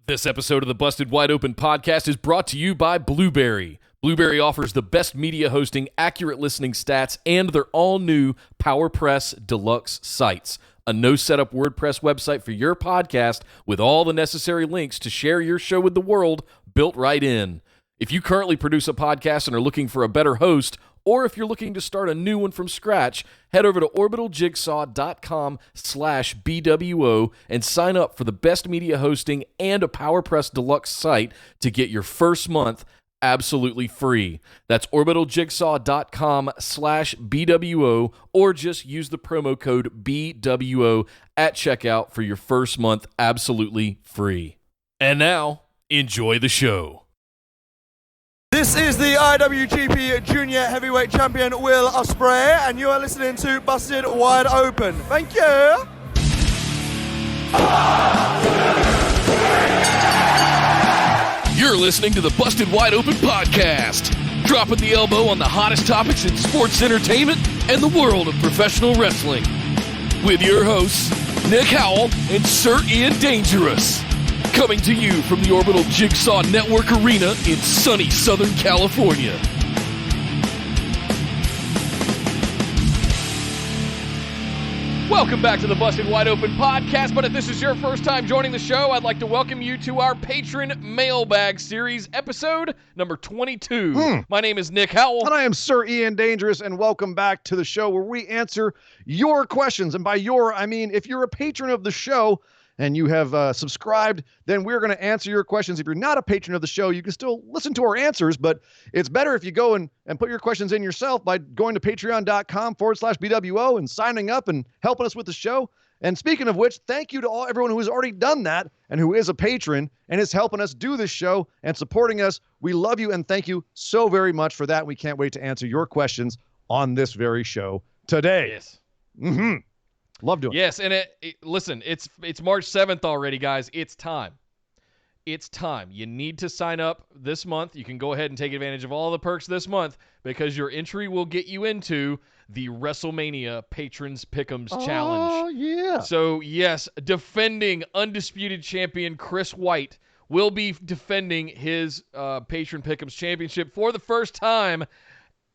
This episode of the Busted Wide Open podcast is brought to you by Blueberry. Blueberry offers the best media hosting, accurate listening stats, and their all-new PowerPress Deluxe sites. A no-setup WordPress website for your podcast with all the necessary links to share your show with the world built right in. If you currently produce a podcast and are looking for a better host, or if you're looking to start a new one from scratch, head over to orbitaljigsaw.com/BWO and sign up for the best media hosting and a PowerPress Deluxe site to get your first month absolutely free. That's orbitaljigsaw.com/BWO, or just use the promo code BWO at checkout for your first month absolutely free. And now, enjoy the show. This is the IWGP Junior Heavyweight Champion Will Ospreay, and you are listening to Busted Wide Open. Thank you. You're listening to the Busted Wide Open podcast, dropping the elbow on the hottest topics in sports entertainment and the world of professional wrestling. With your hosts, Nick Howell and Sir Ian Dangerous. Coming to you from the Orbital Jigsaw Network Arena in sunny Southern California. Welcome back to the Busted Wide Open podcast, but if this is your first time joining the show, I'd like to welcome you to our Patron Mailbag Series, episode number 22. My name is Nick Howell. And I am Sir Ian Dangerous, and welcome back to the show where we answer your questions. And by your, I mean if you're a patron of the show, and you have subscribed, then we're going to answer your questions. If you're not a patron of the show, you can still listen to our answers, but it's better if you go and put your questions in yourself by going to patreon.com/BWO and signing up and helping us with the show. And speaking of which, thank you to everyone who has already done that and who is a patron and is helping us do this show and supporting us. We love you and thank you so very much for that. We can't wait to answer your questions on this very show today. Yes. Mm-hmm. Love doing it. Yes, and listen, it's March 7th already, guys. It's time. It's time. You need to sign up this month. You can go ahead and take advantage of all the perks this month because your entry will get you into the WrestleMania Patrons Pick'ems Challenge. Oh, yeah. So, yes, defending undisputed champion Chris White will be defending his Patron Pick'ems Championship for the first time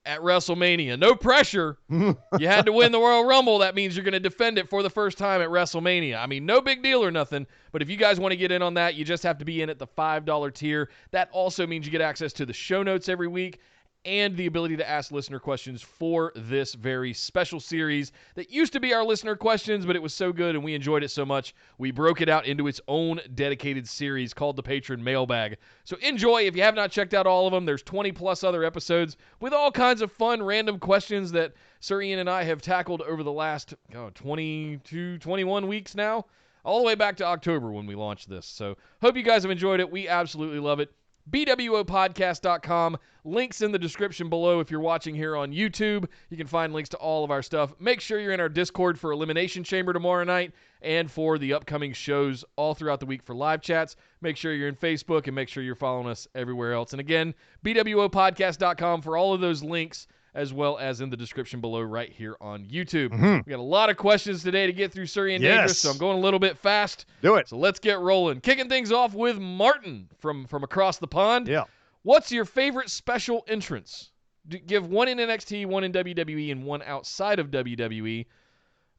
at WrestleMania. No pressure. You had to win the Royal Rumble. That means you're going to defend it for the first time at WrestleMania. I mean, no big deal or nothing, but if you guys want to get in on that, you just have to be in at the $5 tier. That also means you get access to the show notes every week and the ability to ask listener questions for this very special series that used to be our listener questions, but it was so good and we enjoyed it so much, we broke it out into its own dedicated series called the Patron Mailbag. So enjoy. If you have not checked out all of them, there's 20 plus other episodes with all kinds of fun, random questions that Sir Ian and I have tackled over the last 21 weeks now, all the way back to October when we launched this. So hope you guys have enjoyed it. We absolutely love it. BWOpodcast.com. Links in the description below if you're watching here on YouTube. You can find links to all of our stuff. Make sure you're in our Discord for Elimination Chamber tomorrow night and for the upcoming shows all throughout the week for live chats. Make sure you're in Facebook and make sure you're following us everywhere else. And again, BWOpodcast.com for all of those links, as well as in the description below right here on YouTube. We got a lot of questions today to get through, Sir Ian Dangerous, so I'm going a little bit fast. Do it. So let's get rolling. Kicking things off with Martin from across the pond. Yeah. What's your favorite special entrance? Give one in NXT, one in WWE, and one outside of WWE.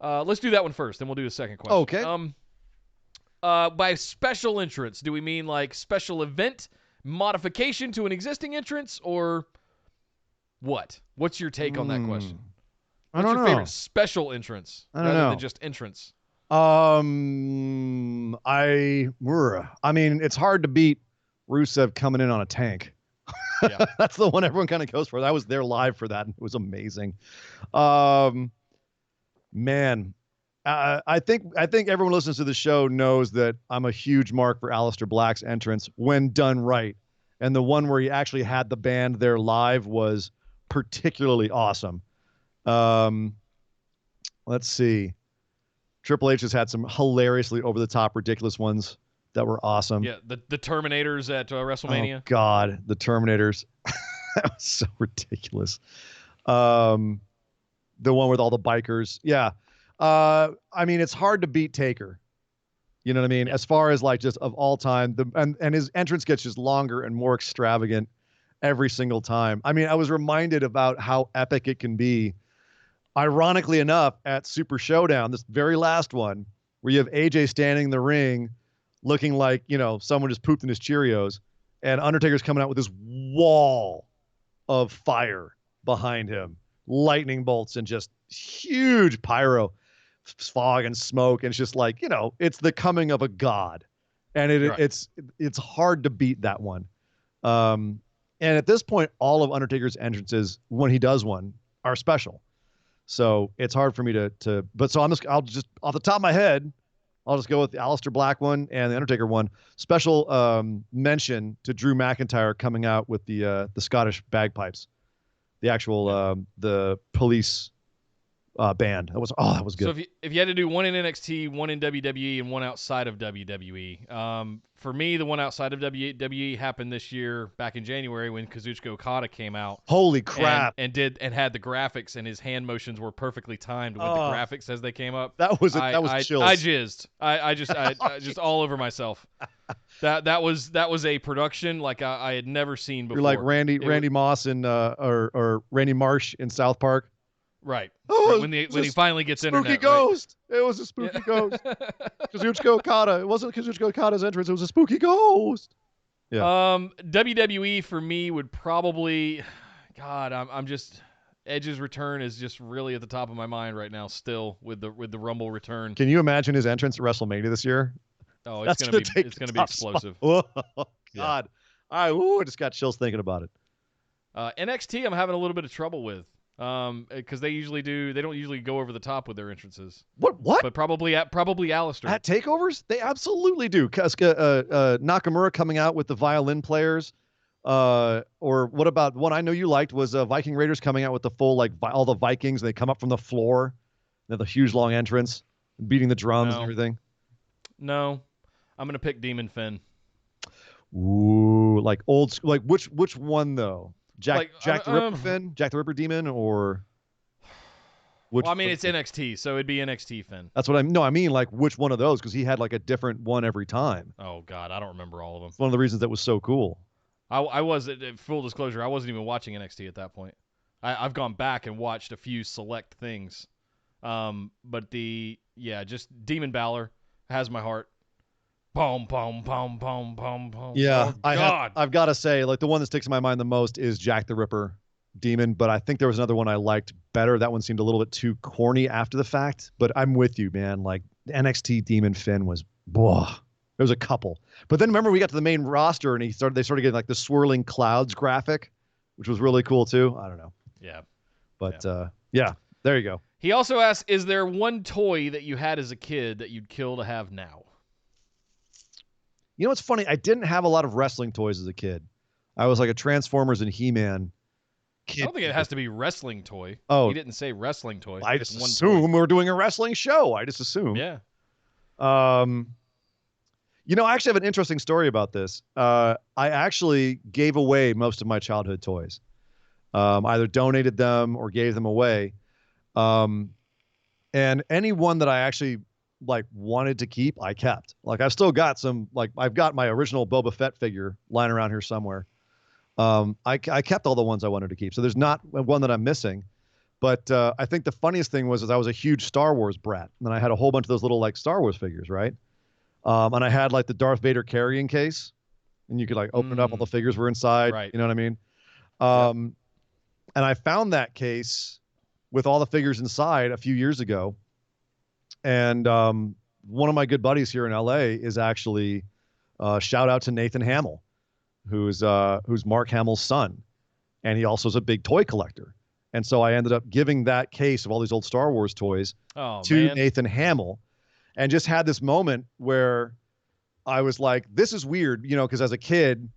Let's do that one first, then we'll do the second question. Okay. By special entrance, do we mean like special event, modification to an existing entrance, or what? What's your take on that question? I don't What's your know. favorite special entrance rather than just entrance? I mean, it's hard to beat Rusev coming in on a tank. Yeah. That's the one everyone kind of goes for. I was there live for that, and it was amazing. Man, I think everyone listens to the show knows that I'm a huge mark for Aleister Black's entrance when done right. And the one where he actually had the band there live was particularly awesome. Let's see. Triple H has had some hilariously over-the-top, ridiculous ones that were awesome. Yeah, the Terminators at WrestleMania. Oh, God, the Terminators. That was so ridiculous. The one with all the bikers. Yeah. I mean, it's hard to beat Taker. You know what I mean? Yeah. As far as like just of all time, and his entrance gets just longer and more extravagant every single time. I mean, I was reminded about how epic it can be. Ironically enough, at Super Showdown, this very last one, where you have AJ standing in the ring looking like, someone just pooped in his Cheerios, and Undertaker's coming out with this wall of fire behind him, lightning bolts and just huge pyro, fog and smoke, and it's just like, it's the coming of a god, and Right. it's hard to beat that one. And at this point, all of Undertaker's entrances, when he does one, are special. So it's hard for me but so I'll just off the top of my head, I'll just go with the Aleister Black one and the Undertaker one. Special mention to Drew McIntyre coming out with the Scottish bagpipes, the actual the Police band. That was good. So if you had to do one in NXT, one in WWE, and one outside of WWE, for me, the one outside of WWE happened this year back in January when Kazuchika Okada came out. Holy crap! And had the graphics, and his hand motions were perfectly timed with the graphics as they came up. That was chills. I jizzed. I just all over myself. That was a production like I had never seen before. You're like Randy Moss in or Randy Marsh in South Park. Right. Oh, when he finally gets spooky internet. Ghost. Right? It was a spooky ghost. Kazuchika Okada. It wasn't Kazuchika Okada's entrance. It was a spooky ghost. Yeah. WWE for me would probably, God, I'm just Edge's return is just really at the top of my mind right now. Still with the Rumble return. Can you imagine his entrance at WrestleMania this year? Oh, it's gonna be explosive. Oh God. Yeah. I just got chills thinking about it. NXT I'm having a little bit of trouble with. Because they don't usually go over the top with their entrances. What? But probably Aleister. At takeovers, they absolutely do. Because Nakamura coming out with the violin players, or what about one I know you liked was Viking Raiders coming out with the full all the Vikings. And they come up from the floor, they have the huge long entrance, beating the drums and everything. No, I'm gonna pick Demon Finn. Ooh, like which one though? Jack the Ripper Finn? Jack the Ripper Demon or which? Well, I mean it's NXT, so it'd be NXT Finn. That's what I mean like which one of those, because he had like a different one every time. Oh God, I don't remember all of them. It's one of the reasons that was so cool. I was, full disclosure, I wasn't even watching NXT at that point. I've gone back and watched a few select things. But just Demon Balor has my heart. Boom, boom, boom, boom, boom, boom. Yeah, oh, I've got to say, like the one that sticks in my mind the most is Jack the Ripper Demon, but I think there was another one I liked better. That one seemed a little bit too corny after the fact, but I'm with you, man. Like NXT Demon Finn was, there was a couple. But then remember we got to the main roster and they started getting like the swirling clouds graphic, which was really cool too. I don't know. Yeah. But there you go. He also asked, is there one toy that you had as a kid that you'd kill to have now? You know what's funny? I didn't have a lot of wrestling toys as a kid. I was like a Transformers and He-Man kid. I don't think it has to be wrestling toy. Oh. He didn't say wrestling toy. I just assume we're doing a wrestling show. I just assume. Yeah. I actually have an interesting story about this. I actually gave away most of my childhood toys. Either donated them or gave them away. And any one that I actually wanted to keep, I kept. Like I've still got some, I've got my original Boba Fett figure lying around here somewhere. I kept all the ones I wanted to keep. So there's not one that I'm missing. But I think the funniest thing was I was a huge Star Wars brat. And I had a whole bunch of those little Star Wars figures, right? And I had the Darth Vader carrying case. And you could open it up, all the figures were inside. Right. You know what I mean? And I found that case with all the figures inside a few years ago. And one of my good buddies here in LA is actually shout out to Nathan Hamill, who's Mark Hamill's son. And he also is a big toy collector. And so I ended up giving that case of all these old Star Wars toys to Nathan Hamill, and just had this moment where I was like, this is weird, because as a kid,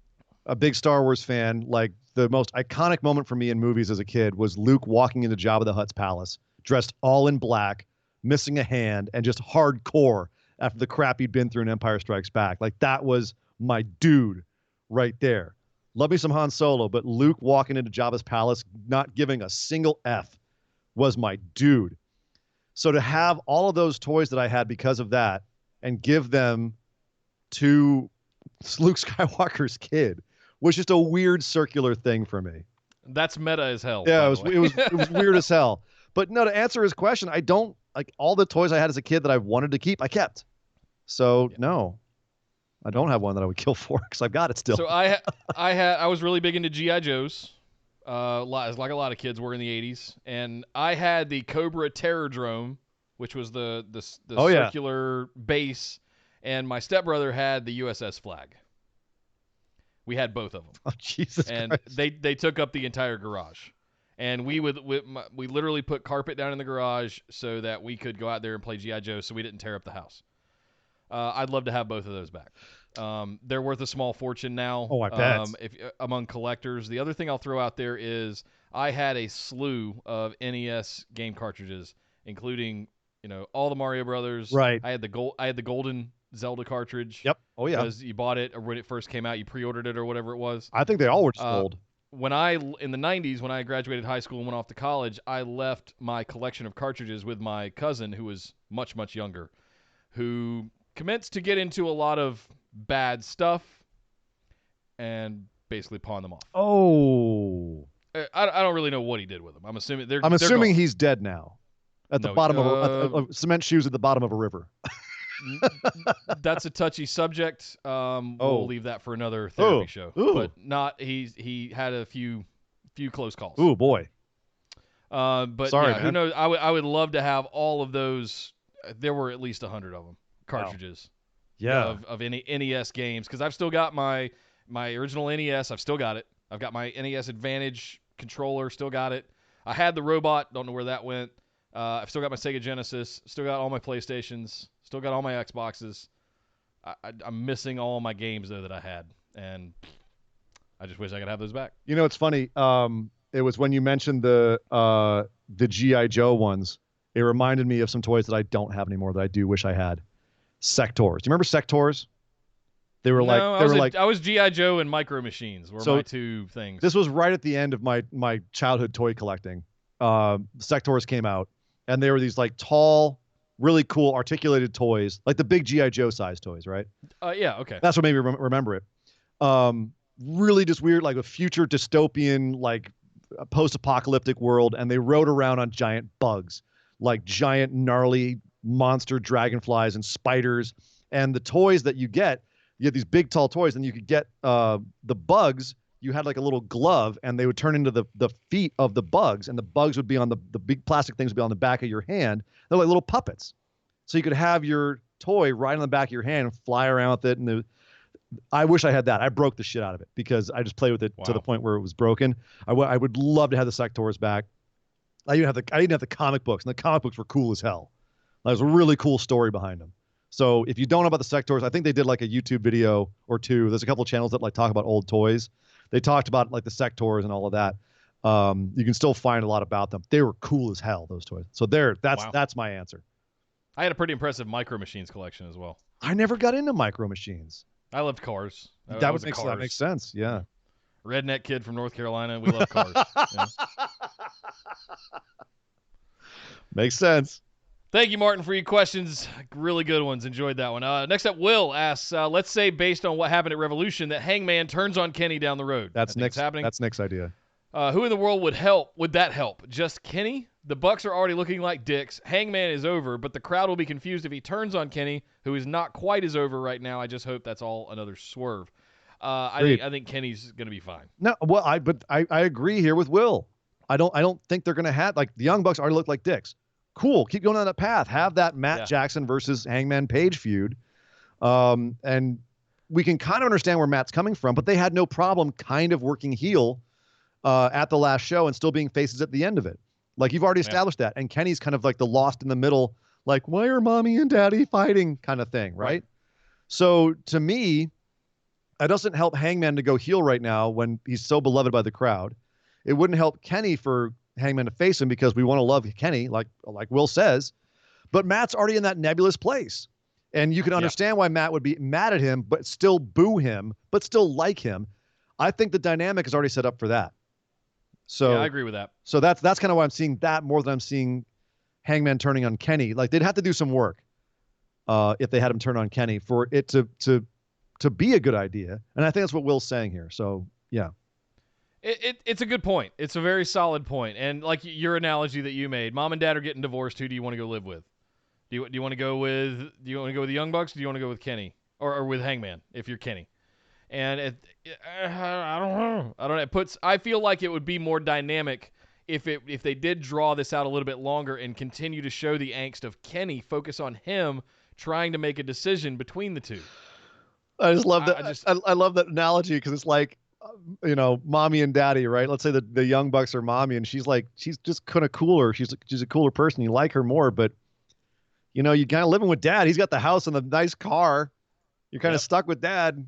a big Star Wars fan, the most iconic moment for me in movies as a kid was Luke walking into Jabba the Hutt's palace, dressed all in black, missing a hand, and just hardcore after the crap he'd been through in Empire Strikes Back. That was my dude right there. Love me some Han Solo, but Luke walking into Jabba's palace, not giving a single F, was my dude. So to have all of those toys that I had because of that, and give them to Luke Skywalker's kid was just a weird circular thing for me. That's meta as hell. Yeah, by the it way. was weird as hell. But no, to answer his question, I don't like all the toys I had as a kid that I wanted to keep, I kept. So no, I don't have one that I would kill for because I've got it still. So I was really big into GI Joes, like a lot of kids were in the '80s, and I had the Cobra Terrordrome, which was the circular base, and my stepbrother had the USS Flag. We had both of them. Oh, Jesus and Christ. they took up the entire garage, and we literally put carpet down in the garage so that we could go out there and play GI Joe, so we didn't tear up the house. I'd love to have both of those back. They're worth a small fortune now. Oh, I bet. Among collectors. The other thing I'll throw out there is I had a slew of NES game cartridges, including all the Mario Brothers. Right. I had the golden Zelda cartridge. Yep. Oh yeah. Because you bought it or when it first came out, you pre-ordered it or whatever it was. I think they all were just old. In the 90s, when I graduated high school and went off to college, I left my collection of cartridges with my cousin, who was much, much younger, who commenced to get into a lot of bad stuff and basically pawned them off. Oh. I don't really know what he did with them. I'm assuming they're assuming he's dead now. At the bottom of cement shoes at the bottom of a river. That's a touchy subject. We'll leave that for another therapy show. But not he had a few close calls. Ooh, boy. But sorry, yeah, who knows? I would love to have all of those. There were at least 100 of them cartridges. Wow. Of any NES games, because I've still got my original NES. I've still got it. I've got my NES Advantage controller. Still got it. I had the robot. Don't know where that went. I've still got my Sega Genesis. Still got all my PlayStations. Still got all my Xboxes. I'm missing all my games though that I had, and I just wish I could have those back. It's funny. It was when you mentioned the GI Joe ones. It reminded me of some toys that I don't have anymore that I do wish I had. Sectors. Do you remember Sectors? They were I was GI Joe and Micro Machines were my two things. This was right at the end of my childhood toy collecting. Sectors came out, and they were these like tall, really cool articulated toys, like the big GI Joe size toys, right? Yeah, okay. That's what made me remember it. Really just weird, like a future dystopian, like a post-apocalyptic world, and they rode around on giant bugs, like giant gnarly monster dragonflies and spiders. And the toys that you had these big tall toys, and you could get the bugs. You had like a little glove, and they would turn into the feet of the bugs, and the bugs would be on the big plastic things would be on the back of your hand. They're like little puppets. So you could have your toy right on the back of your hand and fly around with it. And I wish I had that. I broke the shit out of it because I just played with it to the point where it was broken. I would love to have the Sectors back. I didn't have the comic books, and the comic books were cool as hell. There's a really cool story behind them. So if you don't know about the Sectors, I think they did like a YouTube video or two. There's a couple of channels that like talk about old toys. They talked about like the Sectors and all of that. You can still find a lot about them. They were cool as hell, those toys. So that's my answer. I had a pretty impressive Micro Machines collection as well. I never got into Micro Machines. I loved cars. That makes sense. Yeah. Redneck kid from North Carolina. We love cars. Yeah. Makes sense. Thank you, Martin, for your questions. Really good ones. Enjoyed that one. Next up, Will asks, let's say based on what happened at Revolution that Hangman turns on Kenny down the road. That's Nick's happening. That's Nick's idea. Who in the world would that help? Just Kenny? The Bucks are already looking like dicks. Hangman is over, but the crowd will be confused if he turns on Kenny, who is not quite as over right now. I just hope that's all another swerve. I think Kenny's going to be fine. No, well, I agree here with Will. I don't think they're going to have, like, the Young Bucks already look like dicks. Cool. Keep going on that path. Have that Matt Jackson versus Hangman Page feud. And we can kind of understand where Matt's coming from, but they had no problem kind of working heel at the last show and still being faces at the end of it. Like, you've already established that. And Kenny's kind of like the lost in the middle, like, why are mommy and daddy fighting kind of thing, right? So to me, it doesn't help Hangman to go heel right now when he's so beloved by the crowd. It wouldn't help Kenny for Hangman to face him because we want to love Kenny, like Will says. But Matt's already in that nebulous place. And you can understand why Matt would be mad at him, but still boo him, but still like him. I think the dynamic is already set up for that. So I agree with that. So that's kind of why I'm seeing that more than I'm seeing Hangman turning on Kenny. Like, they'd have to do some work. if they had him turn on Kenny for it to be a good idea. And I think that's what Will's saying here. So yeah. It's a good point. It's a very solid point. And like your analogy that you made, mom and dad are getting divorced. Who do you want to go live with? Do you want to go with the Young Bucks? Or do you want to go with Kenny or with Hangman if you're Kenny? And I don't know. I don't know. I feel like it would be more dynamic if they did draw this out a little bit longer and continue to show the angst of Kenny, focus on him trying to make a decision between the two. I just love that. I love that analogy because it's like, mommy and daddy, right? Let's say the Young Bucks are mommy, and she's just kind of cooler. She's a cooler person. You like her more, but you kind of living with dad. He's got the house and the nice car. You're kind of stuck with dad.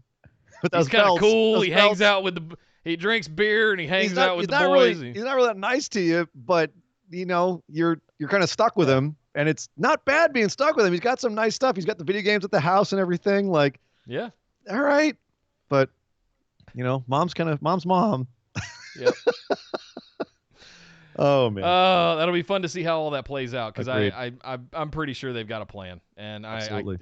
He's kind of cool. He hangs out with he drinks beer and he hangs out with the boys. He's not really that nice to you, but you're kind of stuck with him, and it's not bad being stuck with him. He's got some nice stuff. He's got the video games at the house and everything. Like, yeah, all right, but mom's mom. Yep. Oh man. That'll be fun to see how all that plays out because I'm pretty sure they've got a plan. And look,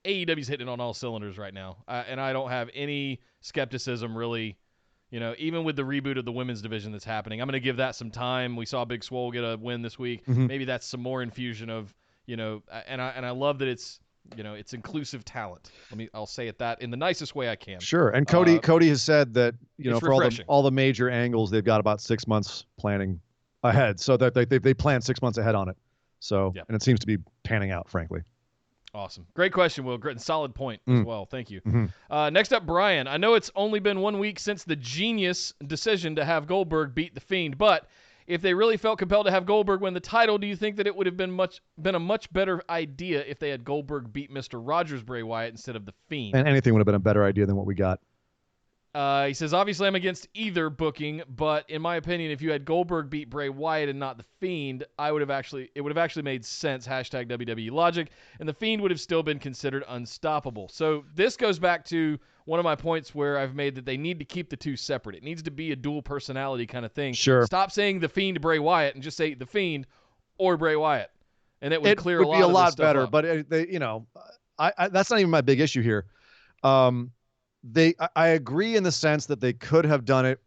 AEW's hitting it on all cylinders right now, and I don't have any skepticism really. Even with the reboot of the women's division that's happening, I'm going to give that some time. We saw Big Swole get a win this week. Mm-hmm. Maybe that's some more infusion of and I love that it's inclusive talent. I'll say it that in the nicest way I can. Sure. And Cody has said that, for all the major angles, they've got about 6 months planning ahead. So that they plan 6 months ahead on it. So, and it seems to be panning out, frankly. Awesome. Great question, Will. Great and solid point as well. Thank you. Mm-hmm. Next up, Brian. I know it's only been 1 week since the genius decision to have Goldberg beat The Fiend, but if they really felt compelled to have Goldberg win the title, do you think that it would have been a much better idea if they had Goldberg beat Mr. Rogers Bray Wyatt instead of The Fiend? And anything would have been a better idea than what we got. He says, obviously I'm against either booking, but in my opinion, if you had Goldberg beat Bray Wyatt and not The Fiend, it would have actually made sense, hashtag WWE logic, and The Fiend would have still been considered unstoppable. So this goes back to one of my points where I've made that they need to keep the two separate. It needs to be a dual personality kind of thing. Sure. Stop saying The Fiend Bray Wyatt and just say The Fiend or Bray Wyatt. And it would clear a lot of this stuff. It would be a lot better, but that's not even my big issue here. I agree in the sense that they could have done it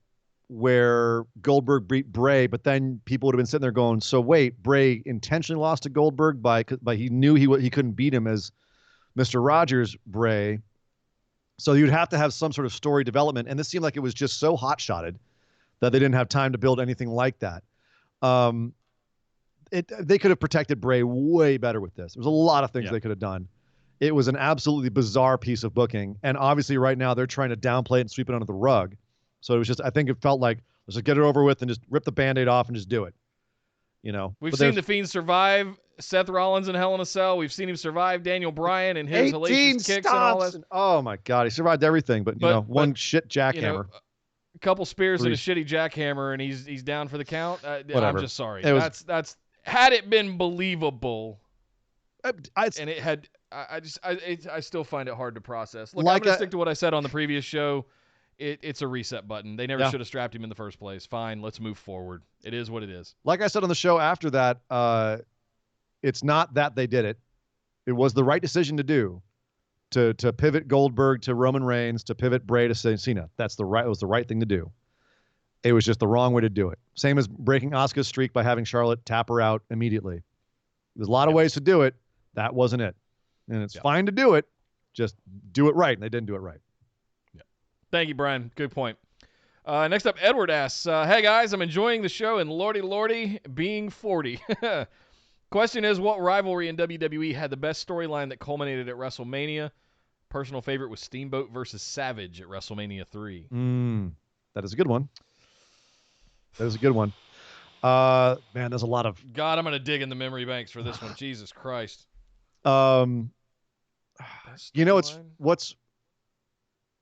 where Goldberg beat Bray, but then people would have been sitting there going, so wait, Bray intentionally lost to Goldberg by he knew he couldn't beat him as Mr. Rogers Bray. So you'd have to have some sort of story development. And this seemed like it was just so hot-shotted that they didn't have time to build anything like that. They could have protected Bray way better with this. There was a lot of things they could have done. It was an absolutely bizarre piece of booking. And obviously right now they're trying to downplay it and sweep it under the rug. So it was I think it felt like, let's just get it over with and just rip the Band-Aid off and just do it. We've seen The Fiend survive Seth Rollins in Hell in a Cell. We've seen him survive Daniel Bryan and his hellacious kicks and all that. Oh my God, he survived everything, but one shit jackhammer. A couple spears and a shitty jackhammer, and he's down for the count. Whatever. I'm just sorry. That's had it been believable, and it had. I still find it hard to process. Look, I'm going to stick to what I said on the previous show. It's a reset button. They never should have strapped him in the first place. Fine, let's move forward. It is what it is. Like I said on the show after that, it's not that they did it. It was the right decision to do, to pivot Goldberg to Roman Reigns, to pivot Bray to Cena. It was the right thing to do. It was just the wrong way to do it. Same as breaking Asuka's streak by having Charlotte tap her out immediately. There's a lot of ways to do it. That wasn't it. And it's fine to do it. Just do it right. And they didn't do it right. Yeah. Thank you, Brian. Good point. Next up, Edward asks, hey, guys, I'm enjoying the show and lordy, being 40. Question is, what rivalry in WWE had the best storyline that culminated at WrestleMania? Personal favorite was Steamboat versus Savage at WrestleMania 3. That is a good one. Man, there's a lot of... God, I'm going to dig in the memory banks for this one. Jesus Christ. What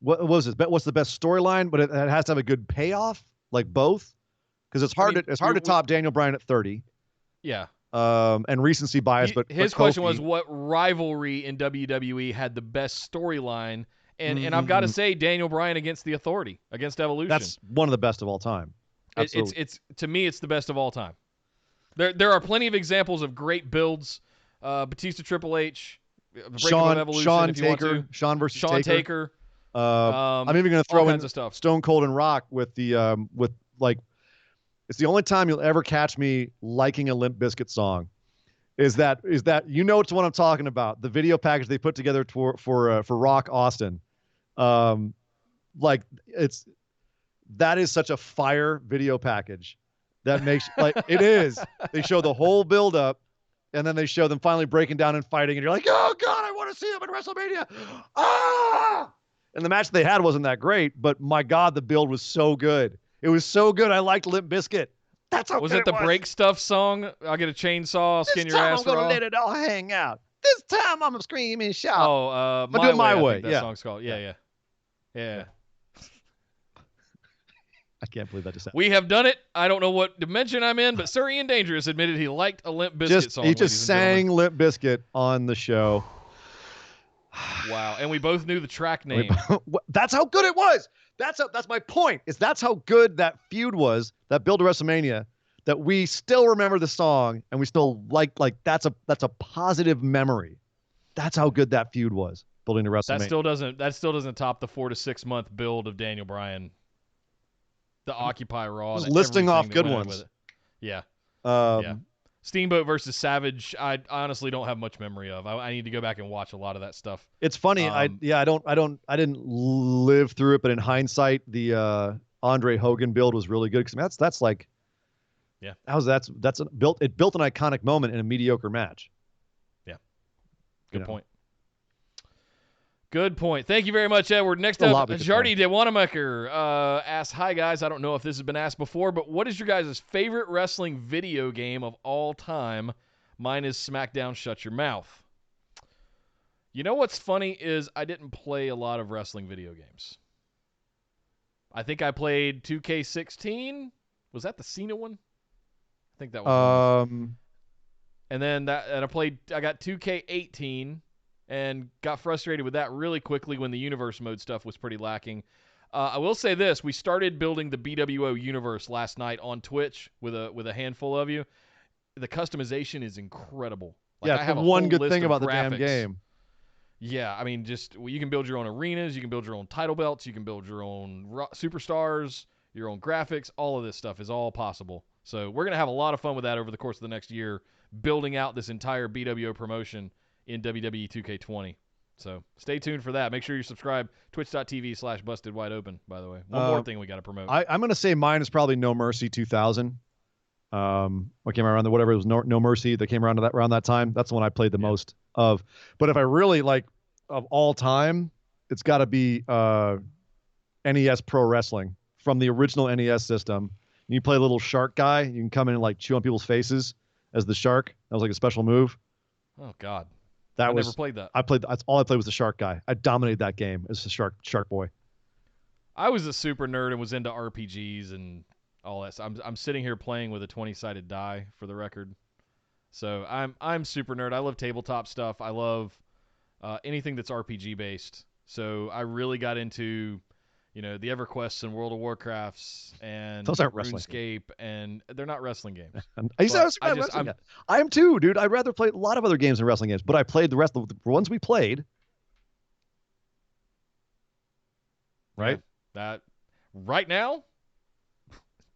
was it? What's the best storyline? But it has to have a good payoff, like both, because it's hard to top Daniel Bryan at 30. Yeah. And recency bias, but his question was, what rivalry in WWE had the best storyline? And I've got to say, Daniel Bryan against the Authority, against Evolution. That's one of the best of all time. It's to me, it's the best of all time. There are plenty of examples of great builds Batista, Triple H, Breaking Sean, Evolution, Sean if you want Taker, to. Sean versus Sean Taker. Taker. I'm even going to throw all in kinds of stuff. Stone Cold and Rock with the with like. It's the only time you'll ever catch me liking a Limp Bizkit song. Is that you know it's what I'm talking about? The video package they put together for Rock Austin, like that is such a fire video package that makes like it is. They show the whole build up, and then they show them finally breaking down and fighting, and you're like, oh god, I want to see them in WrestleMania. Ah! And the match they had wasn't that great, but my god, the build was so good. It was so good. I liked Limp Bizkit. That's how was good it the was. Break Stuff song? I'll get a chainsaw, skin your ass I'm gonna raw. let it all hang out. This time I'm gonna scream and shout. Oh, I'll do it my way. I think that song's called. Yeah. I can't believe that just happened. We have done it. I don't know what dimension I'm in, but Sir Ian Dangerous admitted he liked a Limp Bizkit song. He just sang Limp Bizkit on the show. Wow, and we both knew the track name. That's how good it was. That's my point. Is that's how good that feud was, that build to WrestleMania, that we still remember the song and we still like that's a positive memory. That's how good that feud was building to WrestleMania. That still doesn't top the 4 to 6 month build of Daniel Bryan. The Occupy Raw. Just listing off good ones. Yeah. Yeah. Steamboat versus Savage, I honestly don't have much memory of. I need to go back and watch a lot of that stuff. It's funny. I didn't live through it, but in hindsight, the Andre Hogan build was really good because that's like, yeah, it built an iconic moment in a mediocre match. Yeah. Good point. Good point. Thank you very much, Edward. Next up, Jardy de Wanamaker asks, hi, guys. I don't know if this has been asked before, but what is your guys' favorite wrestling video game of all time? Mine is SmackDown Shut Your Mouth. You know what's funny is I didn't play a lot of wrestling video games. I think I played 2K16. Was that the Cena one? I think that was one. And then I got 2K18. And got frustrated with that really quickly when the universe mode stuff was pretty lacking. I will say this: we started building the BWO universe last night on Twitch with a handful of you. The customization is incredible. Like, I have one good thing about the damn game. Yeah, I mean, you can build your own arenas, you can build your own title belts, you can build your own superstars, your own graphics. All of this stuff is all possible. So we're gonna have a lot of fun with that over the course of the next year, building out this entire BWO promotion in WWE 2K20. So stay tuned for that. Make sure you subscribe. Twitch.tv/BustedWideOpen, by the way. One more thing we got to promote. I'm going to say mine is probably No Mercy 2000. What came around, whatever it was, No Mercy that came around that time. That's the one I played the most of. But if I really like of all time, it's got to be NES Pro Wrestling from the original NES system. You play a little shark guy. You can come in and like chew on people's faces as the shark. That was like a special move. Oh, God. I never played that. That's all I played was the shark guy. I dominated that game as the shark boy. I was a super nerd and was into RPGs and all that. So I'm sitting here playing with a 20-sided die for the record. So I'm super nerd. I love tabletop stuff. I love anything that's RPG based. So I really got into the EverQuests and World of Warcrafts and those aren't wrestling RuneScape, and they're not wrestling games. I am too, dude. I'd rather play a lot of other games than wrestling games, but I played the rest of the ones we played. Right? Yeah, that right now,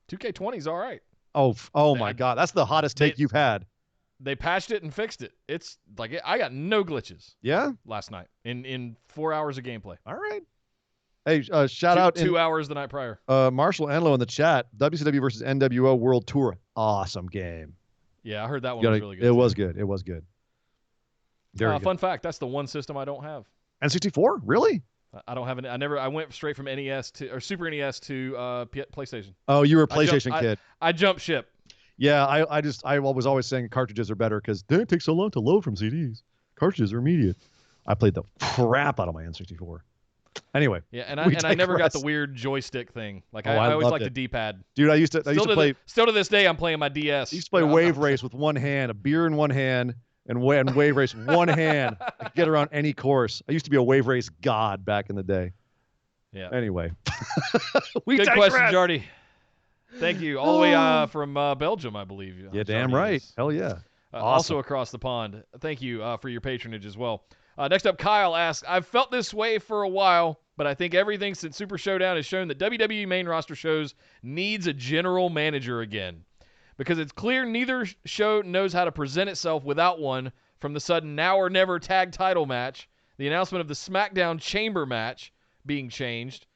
2K20 is all right. Oh my God, that's the hottest take you've had. They patched it and fixed it. It's like I got no glitches. Yeah. Last night in 4 hours of gameplay. All right. Hey, shout out 2 hours the night prior. Marshall Enlow in the chat. WCW versus NWO World Tour. Awesome game. Yeah, I heard that one was really good. It was good. It was good. Fun fact, that's the one system I don't have. N64? Really? I don't have an. I went straight from NES to Super NES to PlayStation. Oh, you were a PlayStation kid. I jumped ship. Yeah, I was always saying cartridges are better because they take so long to load from CDs. Cartridges are immediate. I played the crap out of my N64. Anyway. Yeah, and I never got the weird joystick thing. Like I always liked the D-pad. Dude, I used to play. Still to this day, I'm playing my DS. I used to play Wave Race with one hand, a beer in one hand, and Wave Race one hand. I could get around any course. I used to be a Wave Race god back in the day. Yeah. Anyway. Good question, Jardy. Thank you. All the way from Belgium, I believe. Yeah, damn right. Hell yeah. Awesome. Also across the pond. Thank you for your patronage as well. Next up, Kyle asks, I've felt this way for a while, but I think everything since Super Showdown has shown that WWE main roster shows needs a general manager again. Because it's clear neither show knows how to present itself without one, from the sudden now or never tag title match, the announcement of the SmackDown Chamber match being changed.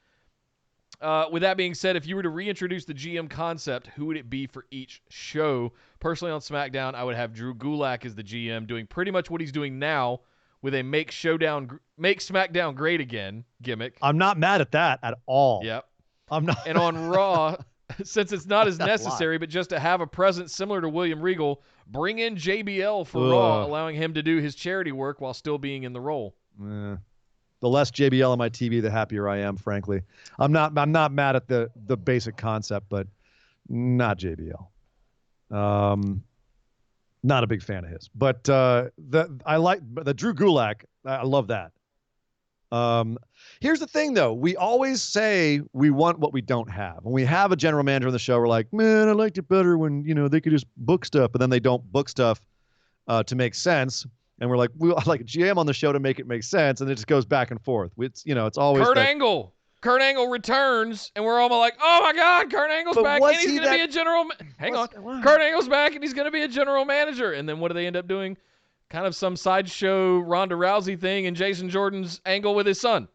With that being said, if you were to reintroduce the GM concept, who would it be for each show? Personally, on SmackDown, I would have Drew Gulak as the GM, doing pretty much what he's doing now with a make SmackDown great again gimmick. I'm not mad at that at all. Yep. I'm not. And on Raw, since it's not as necessary, but just to have a presence similar to William Regal, bring in JBL for Raw, allowing him to do his charity work while still being in the role. The less JBL on my TV, the happier I am, frankly. I'm not mad at the basic concept, but not JBL. Not a big fan of his. But I like the Drew Gulak. I love that. Here's the thing, though. We always say we want what we don't have. When we have a general manager on the show, we're like, man, I liked it better when they could just book stuff, but then they don't book stuff to make sense. And we're like, I like a GM on the show to make it make sense, and it just goes back and forth. It's always Kurt Angle. Kurt Angle returns, and we're all like, oh my God, Kurt Angle's back, and he's going to be a general. Hang on, Kurt Angle's back, and he's going to be a general manager. And then what do they end up doing? Kind of some sideshow Ronda Rousey thing, and Jason Jordan's angle with his son.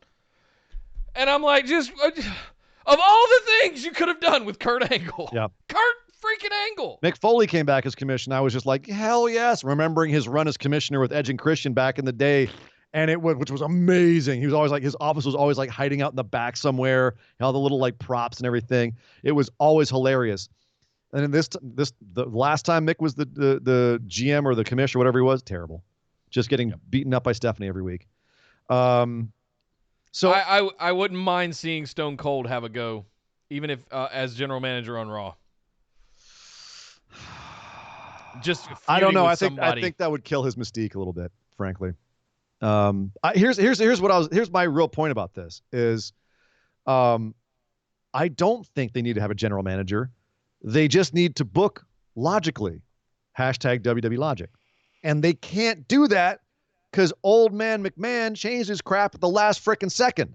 And I'm like, just of all the things you could have done with Kurt Angle, Kurt freaking Angle. Mick Foley came back as commissioner. I was just like, hell yes. Remembering his run as commissioner with Edge and Christian back in the day, and which was amazing. He was always like, his office was always like hiding out in the back somewhere, all the little like props and everything. It was always hilarious. And then the last time Mick was the GM or the commissioner, whatever he was, terrible. Just getting beaten up by Stephanie every week. So I wouldn't mind seeing Stone Cold have a go, even if as general manager on Raw. Just I don't know. I think somebody. that would kill his mystique a little bit, frankly. Here's my real point about this is, I don't think they need to have a general manager. They just need to book logically. #WWE Logic. And they can't do that because old man McMahon changed his crap at the last frickin' second.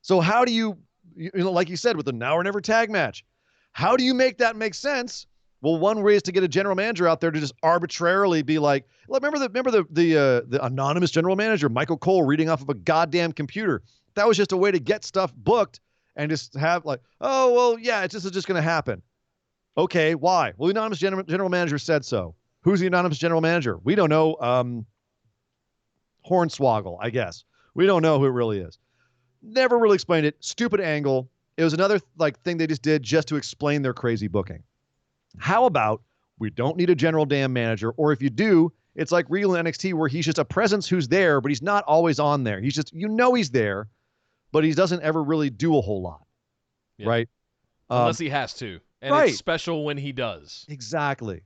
So how do you like you said with the now or never tag match, how do you make that make sense? Well, one way is to get a general manager out there to just arbitrarily be like, remember the anonymous general manager, Michael Cole, reading off of a goddamn computer. That was just a way to get stuff booked and just have like, oh, well, yeah, it's just going to happen. Okay, why? Well, the anonymous general manager said so. Who's the anonymous general manager? We don't know. Hornswoggle, I guess. We don't know who it really is. Never really explained it. Stupid angle. It was another thing they just did just to explain their crazy booking. How about we don't need a general damn manager, or if you do, it's like Regal in NXT where he's just a presence who's there, but he's not always on there. He's just, he's there, but he doesn't ever really do a whole lot, right? Unless he has to, and it's special when he does. Exactly.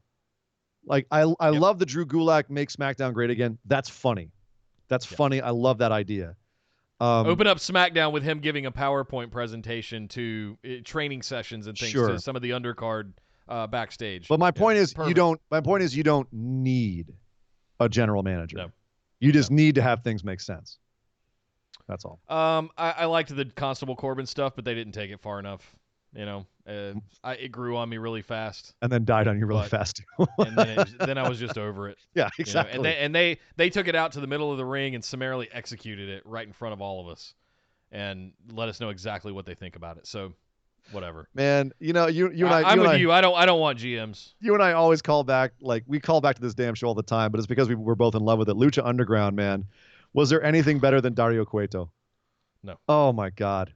Like I love the Drew Gulak make SmackDown great again. That's funny. That's funny. I love that idea. Open up SmackDown with him giving a PowerPoint presentation to training sessions and things to some of the undercard. Backstage. But my point is you don't need a general manager. No. You just need to have things make sense. That's all. I liked the Constable Corbin stuff, but they didn't take it far enough. It grew on me really fast. And then died on you really fast too. And then I was just over it. Yeah, exactly. And they took it out to the middle of the ring and summarily executed it right in front of all of us and let us know exactly what they think about it. So whatever, man. You and I. I'm with you. I don't want GMs. You and I always call back, we call back to this damn show all the time, but it's because we're both in love with it. Lucha Underground, man. Was there anything better than Dario Cueto? No. Oh my God.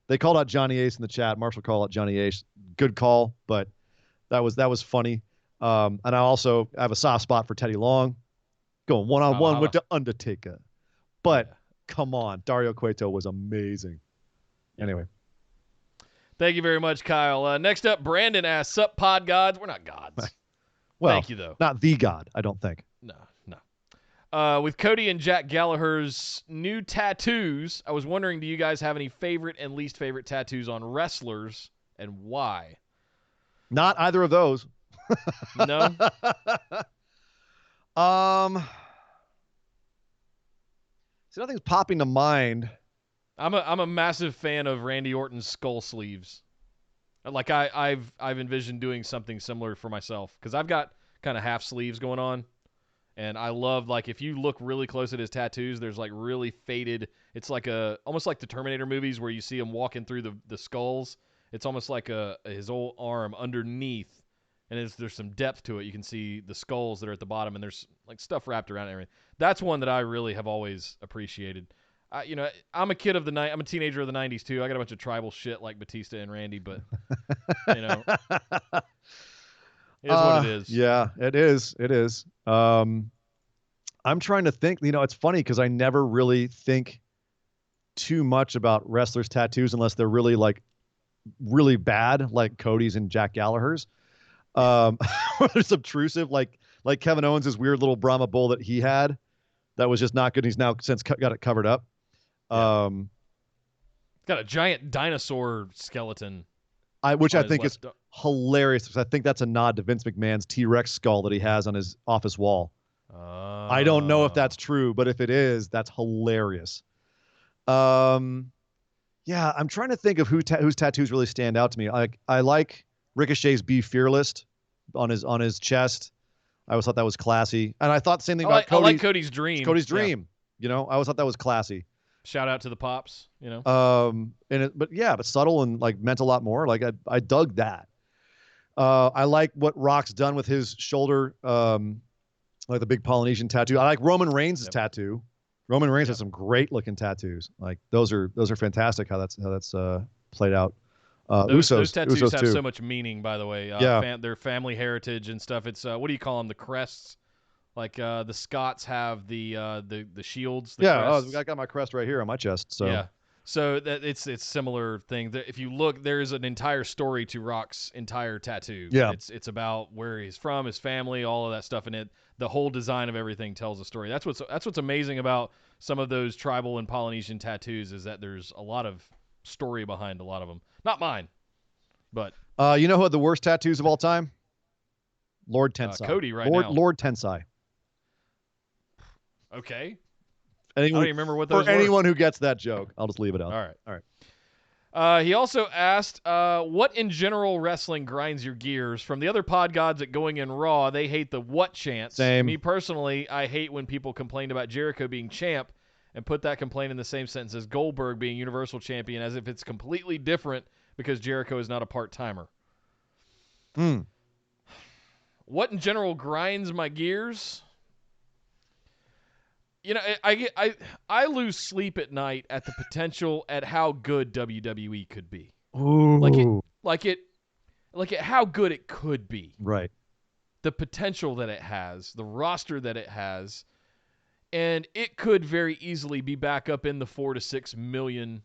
They called out Johnny Ace in the chat. Marshall called out Johnny Ace. Good call, but that was funny. And I also have a soft spot for Teddy Long, going one-on-one with the Undertaker. But come on, Dario Cueto was amazing. Anyway. Thank you very much, Kyle. Next up, Brandon asks, "Sup, pod gods?" We're not gods. Well, thank you, though. Not the god, I don't think. No. With Cody and Jack Gallagher's new tattoos, I was wondering, do you guys have any favorite and least favorite tattoos on wrestlers, and why? Not either of those. No. See, nothing's popping to mind. I'm a massive fan of Randy Orton's skull sleeves. Like I've envisioned doing something similar for myself because I've got kind of half sleeves going on, and I love, like, if you look really close at his tattoos, there's like really faded. It's like almost like the Terminator movies where you see him walking through the skulls. It's almost like his old arm underneath, and there's some depth to it. You can see the skulls that are at the bottom, and there's like stuff wrapped around everything. That's one that I really have always appreciated. I'm a kid of the night. I'm a teenager of the '90s too. I got a bunch of tribal shit like Batista and Randy, but it is what it is. Yeah, it is. It is. I'm trying to think. It's funny because I never really think too much about wrestlers' tattoos unless they're really really bad, like Cody's and Jack Gallagher's. It's obtrusive, like Kevin Owens' weird little Brahma bull that he had that was just not good. He's now since got it covered up. Got a giant dinosaur skeleton, which I think is hilarious because I think that's a nod to Vince McMahon's T-Rex skull that he has on his office wall. I don't know if that's true, but if it is, that's hilarious. Yeah, I'm trying to think of whose tattoos really stand out to me. I like Ricochet's "Be Fearless" on his chest. I always thought that was classy, and I thought the same thing about Cody. I like Cody's dream. Cody's dream. Yeah. I always thought that was classy. Shout out to the pops. But subtle and meant a lot more. Like I dug that. I like what Rock's done with his shoulder, like the big Polynesian tattoo. I like Roman Reigns' tattoo. Roman Reigns has some great looking tattoos. Like those are fantastic. How that's played out. Those tattoos Usos have too. so much meaning, by the way. Their family heritage and stuff. It's what do you call them? The crests. Like the Scots have the shields. Crests. I got my crest right here on my chest. So yeah, so that it's similar thing. If you look, there's an entire story to Rock's entire tattoo. Yeah, it's about where he's from, his family, all of that stuff, and the whole design of everything tells a story. That's what's amazing about some of those tribal and Polynesian tattoos is that there's a lot of story behind a lot of them. Not mine, but you know who had the worst tattoos of all time? Lord Tensai. Cody now. Lord Tensai. Okay. I don't even remember what those were. For anyone who gets that joke, I'll just leave it out. All right. He also asked, what in general wrestling grinds your gears? From the other pod gods at Going in Raw, they hate the what chants. Same. Me personally, I hate when people complain about Jericho being champ and put that complaint in the same sentence as Goldberg being Universal Champion as if it's completely different because Jericho is not a part-timer. What in general grinds my gears? I lose sleep at night at the potential at how good WWE could be. Ooh. Like how good it could be. Right. The potential that it has, the roster that it has, and it could very easily be back up in the 4 to 6 million,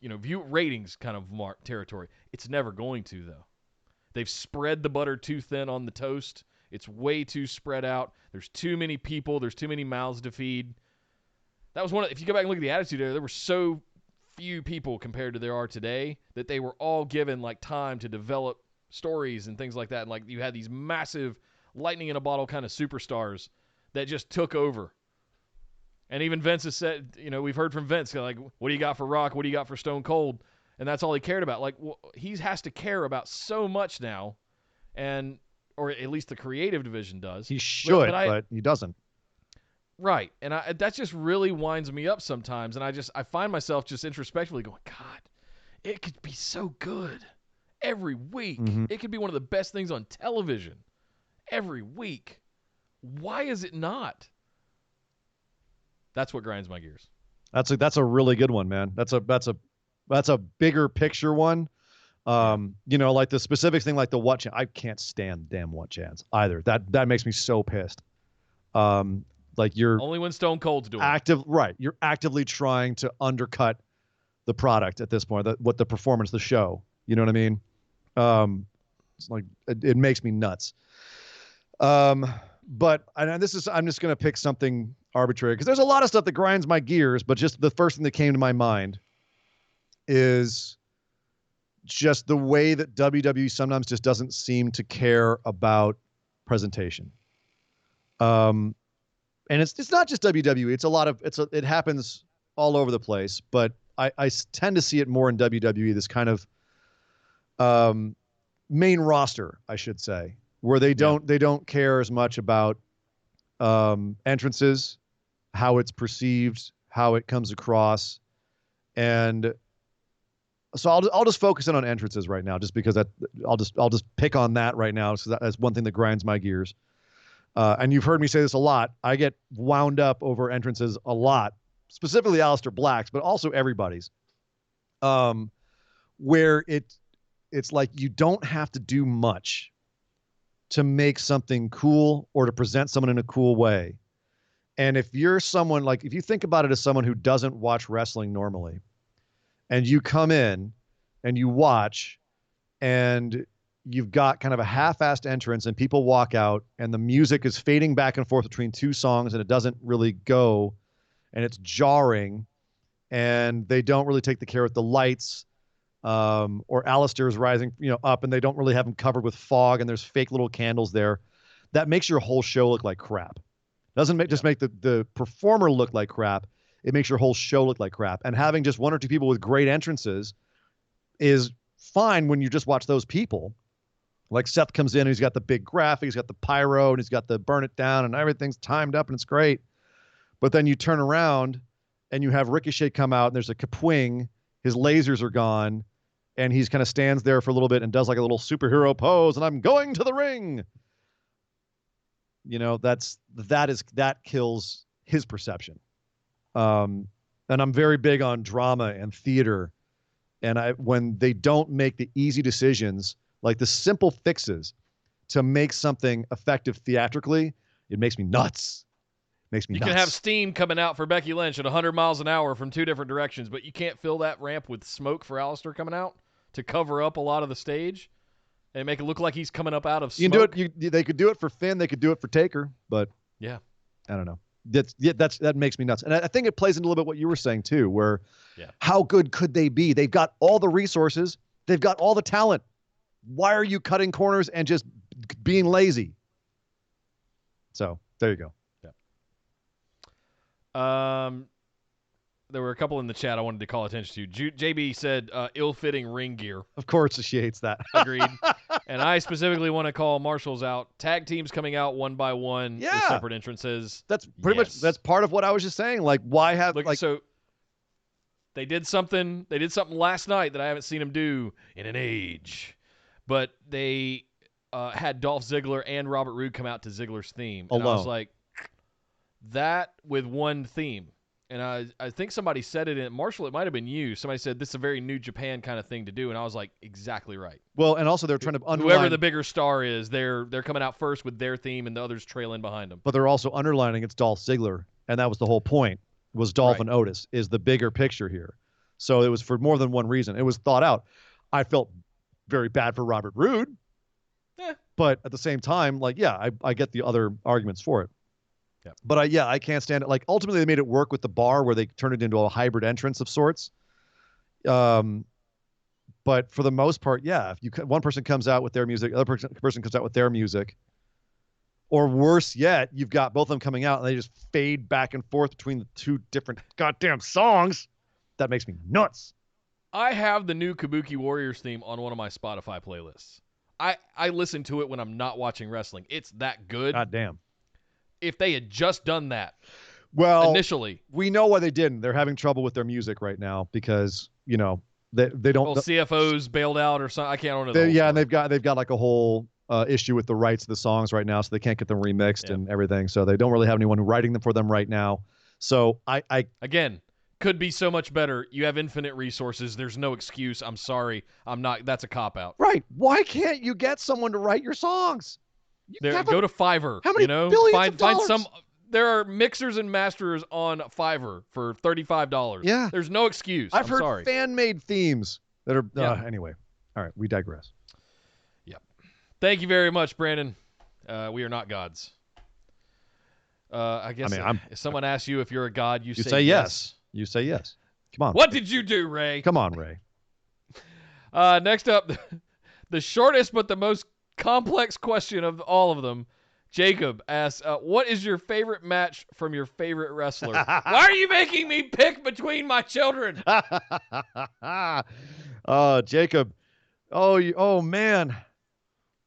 view ratings kind of territory. It's never going to though. They've spread the butter too thin on the toast. It's way too spread out. There's too many people. There's too many mouths to feed. That was if you go back and look at the Attitude Era, there were so few people compared to there are today that they were all given time to develop stories and things like that. And you had these massive lightning in a bottle kind of superstars that just took over. And even Vince has said, we've heard from Vince, what do you got for Rock? What do you got for Stone Cold? And that's all he cared about. He has to care about so much now, or at least the creative division does. He should, but he doesn't. Right. And that just really winds me up sometimes. And I find myself just introspectively going, God, it could be so good every week. Mm-hmm. It could be one of the best things on television every week. Why is it not? That's what grinds my gears. That's a really good one, man. That's a bigger picture one. Like the specific thing, like the what chant. I can't stand damn what chants either. That makes me so pissed. You're only when Stone Cold's doing it. Right. You're actively trying to undercut the product at this point. What the performance, the show. You know what I mean? It's it makes me nuts. But I'm just going to pick something arbitrary because there's a lot of stuff that grinds my gears. But just the first thing that came to my mind is just the way that WWE sometimes just doesn't seem to care about presentation. And it's not just WWE. It happens all over the place, but I tend to see it more in WWE, this kind of main roster, I should say, where they don't care as much about entrances, how it's perceived, how it comes across. And so I'll just focus in on entrances right now, just because I'll just pick on that right now. So that's one thing that grinds my gears. And you've heard me say this a lot. I get wound up over entrances a lot, specifically Aleister Black's, but also everybody's. Where it's like you don't have to do much to make something cool or to present someone in a cool way. And if you're someone, like, if you think about it as someone who doesn't watch wrestling normally, and you come in and you watch and you've got kind of a half-assed entrance and people walk out and the music is fading back and forth between two songs and it doesn't really go and it's jarring and they don't really take the care with the lights, or Aleister is rising, up and they don't really have him covered with fog and there's fake little candles there. That makes your whole show look like crap. Doesn't just make the performer look like crap. It makes your whole show look like crap. And having just one or two people with great entrances is fine when you just watch those people. Like Seth comes in and he's got the big graphic, he's got the pyro, and he's got the burn it down, and everything's timed up and it's great. But then you turn around and you have Ricochet come out and there's a kapwing, his lasers are gone, and he's kind of stands there for a little bit and does like a little superhero pose, and I'm going to the ring. That kills his perception. And I'm very big on drama and theater. And when they don't make the easy decisions, like the simple fixes to make something effective theatrically, it makes me nuts. You can have steam coming out for Becky Lynch at 100 miles an hour from two different directions, but you can't fill that ramp with smoke for Aleister coming out to cover up a lot of the stage and make it look like he's coming up out of smoke. You can do it. They could do it for Finn. They could do it for Taker, but yeah, I don't know. That makes me nuts. And I think it plays into a little bit what you were saying too, where how good could they be? They've got all the resources. They've got all the talent. Why are you cutting corners and just being lazy? So there you go. Yeah. There were a couple in the chat I wanted to call attention to. JB said ill-fitting ring gear. Of course she hates that. Agreed. And I specifically want to call Marshall's out. Tag teams coming out one by one with separate entrances. That's pretty much, that's part of what I was just saying. Like, why have, so they did something last night that I haven't seen them do in an age. But they had Dolph Ziggler and Robert Roode come out to Ziggler's theme. And I was like, that with one theme. And I think somebody said it in Marshall, it might have been you. Somebody said this is a very New Japan kind of thing to do, and I was like, exactly right. Well, and also they're trying to underline whoever the bigger star is, they're coming out first with their theme, and the others trail in behind them. But they're also underlining it's Dolph Ziggler, and that was the whole point. Was Dolph and Otis is the bigger picture here. So it was for more than one reason. It was thought out. I felt very bad for Robert Roode, but at the same time, I get the other arguments for it. Yeah. But I can't stand it. Like, ultimately, they made it work with the bar where they turned it into a hybrid entrance of sorts. But for the most part, if one person comes out with their music, the other person comes out with their music, or worse yet, you've got both of them coming out and they just fade back and forth between the two different goddamn songs. That makes me nuts. I have the new Kabuki Warriors theme on one of my Spotify playlists. I listen to it when I'm not watching wrestling. It's that good. God damn. If they had just done that initially. We know why they didn't. They're having trouble with their music right now because, they don't. Well, CFOs bailed out or something. I can't remember. And they've got like a whole issue with the rights to the songs right now, so they can't get them remixed and everything. So they don't really have anyone writing them for them right now. So again, could be so much better. You have infinite resources. There's no excuse. I'm sorry. I'm not. That's a cop-out. Right. Why can't you get someone to write your songs? Go to Fiverr. How many billions of dollars? Find some. There are mixers and masters on Fiverr for $35. Yeah. There's no excuse. I've heard fan-made themes that are. Anyway. All right. We digress. Yep. Thank you very much, Brandon. We are not gods. I guess if someone asks you if you're a god, you say yes. You say yes. Come on. What did you do, Ray? Come on, Ray. Next up, the shortest but the most complex question of all of them. Jacob asks, what is your favorite match from your favorite wrestler? Why are you making me pick between my children? Jacob. Oh, man.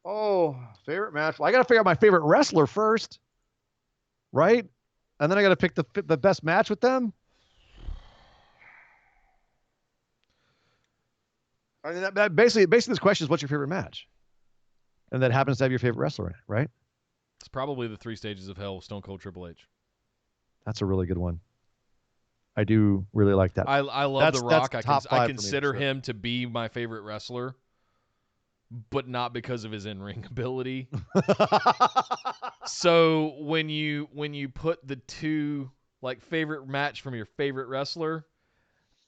Oh, favorite match. Well, I got to figure out my favorite wrestler first, right? And then I got to pick the best match with them. I mean, that basically this question is what's your favorite match? And that happens to have your favorite wrestler in it, right? It's probably the 3 Stages of Hell, Stone Cold Triple H. That's a really good one. I do really like that. I love The Rock. I consider me, him to be my favorite wrestler, but not because of his in-ring ability. So when you put the two like favorite match from your favorite wrestler,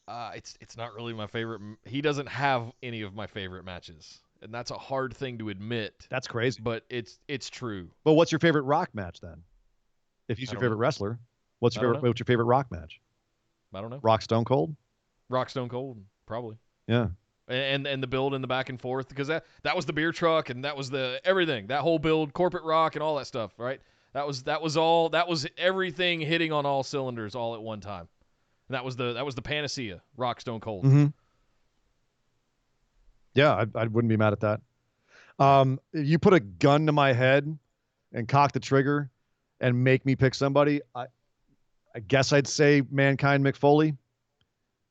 it's not really my favorite. He doesn't have any of my favorite matches. And that's a hard thing to admit. That's crazy. But it's true. But what's your favorite Rock match then? If he's your favorite wrestler, what's your favorite Rock match? I don't know. Rock Stone Cold? Rock Stone Cold, probably. Yeah. And the build and the back and forth, because that was the beer truck and that was the everything. That whole build, corporate rock and all that stuff, right? That was everything hitting on all cylinders all at one time. And that was the panacea, Rock Stone Cold. Mm-hmm. Yeah, I wouldn't be mad at that. If you put a gun to my head and cock the trigger and make me pick somebody, I guess I'd say Mankind Mick Foley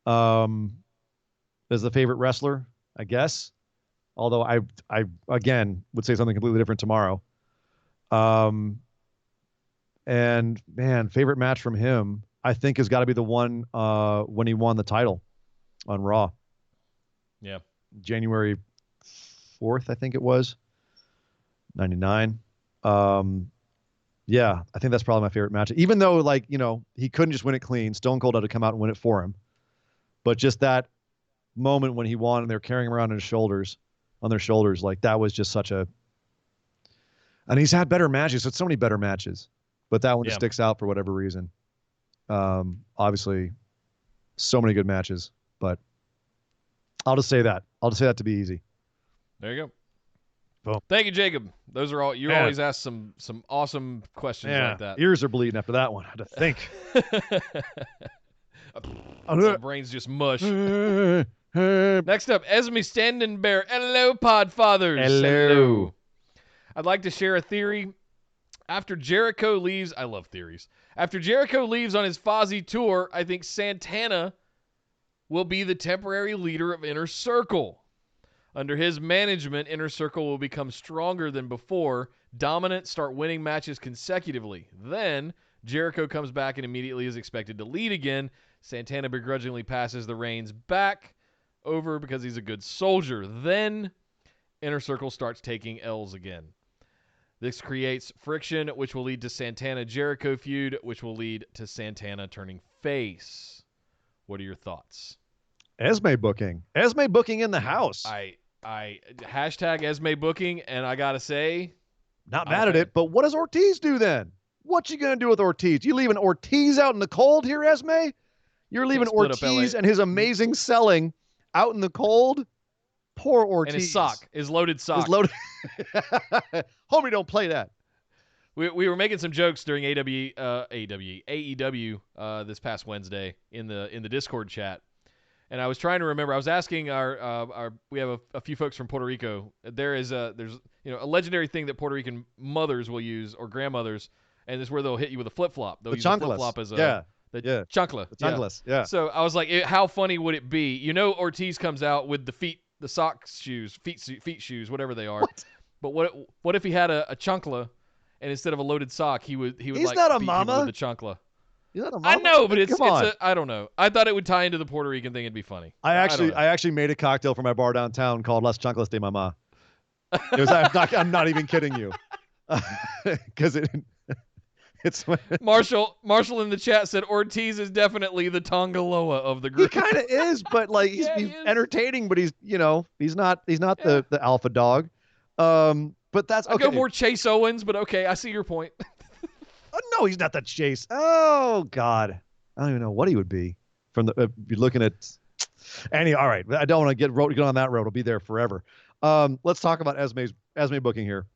as the favorite wrestler, I guess. Although I again would say something completely different tomorrow. And man, favorite match from him, I think has got to be the one when he won the title on Raw. Yeah. January 4th, I think it was, 99. Yeah, I think that's probably my favorite match. Even though, like, you know, he couldn't just win it clean. Stone Cold had to come out and win it for him. But just that moment when he won and they're carrying him around on their shoulders, like that was just such a. And he's had better matches. So many better matches, but that one just sticks out for whatever reason. Obviously, so many good matches, but I'll just say that. I'll just say that to be easy. There you go. Boom. Thank you, Jacob. Those are all. You always ask some awesome questions like that. Ears are bleeding after that one. I had to think. My brain's just mush. Next up, Esme Standenbear. Hello, Podfathers. Hello. I'd like to share a theory. After Jericho leaves, I love theories. After Jericho leaves on his Fozzy tour, I think Santana will be the temporary leader of Inner Circle. Under his management, Inner Circle will become stronger than before, dominant, start winning matches consecutively. Then, Jericho comes back and immediately is expected to lead again. Santana begrudgingly passes the reins back over because he's a good soldier. Then, Inner Circle starts taking L's again. This creates friction, which will lead to Santana-Jericho feud, which will lead to Santana turning face. What are your thoughts? Esme booking in the house. I hashtag Esme booking, and I gotta say, not mad at it. But what does Ortiz do then? What you gonna do with Ortiz? You leaving Ortiz out in the cold here, Esme? You're leaving Ortiz and his amazing selling out in the cold. Poor Ortiz. And his sock, his loaded sock. Homie, don't play that. We were making some jokes during AEW this past Wednesday in the Discord chat. And I was trying to remember. I was asking our we have a few folks from Puerto Rico. There's a legendary thing that Puerto Rican mothers will use, or grandmothers, and it's where they'll hit you with a flip flop. They'll use a flip flop as a chancla. The chanclas. Yeah. So I was like, how funny would it be? You know, Ortiz comes out with the sock shoes, feet shoes, whatever they are. What? But what if he had a chancla, and instead of a loaded sock, he would He's like not a beat mama. people with the chancla. I know, but I don't know. I thought it would tie into the Puerto Rican thing. It'd be funny. I actually made a cocktail for my bar downtown called Las Chanclas de Mama. I'm not even kidding you. Because it's Marshall in the chat said Ortiz is definitely the Tongaloa of the group. He kind of is, but like he's entertaining, but he's not the alpha dog. But that's okay. I go more Chase Owens, but okay, I see your point. No, he's not the Chase. Oh God, I don't even know what he would be. From you're looking at All right. I don't want to get on that road. I'll be there forever. Let's talk about Esme booking here.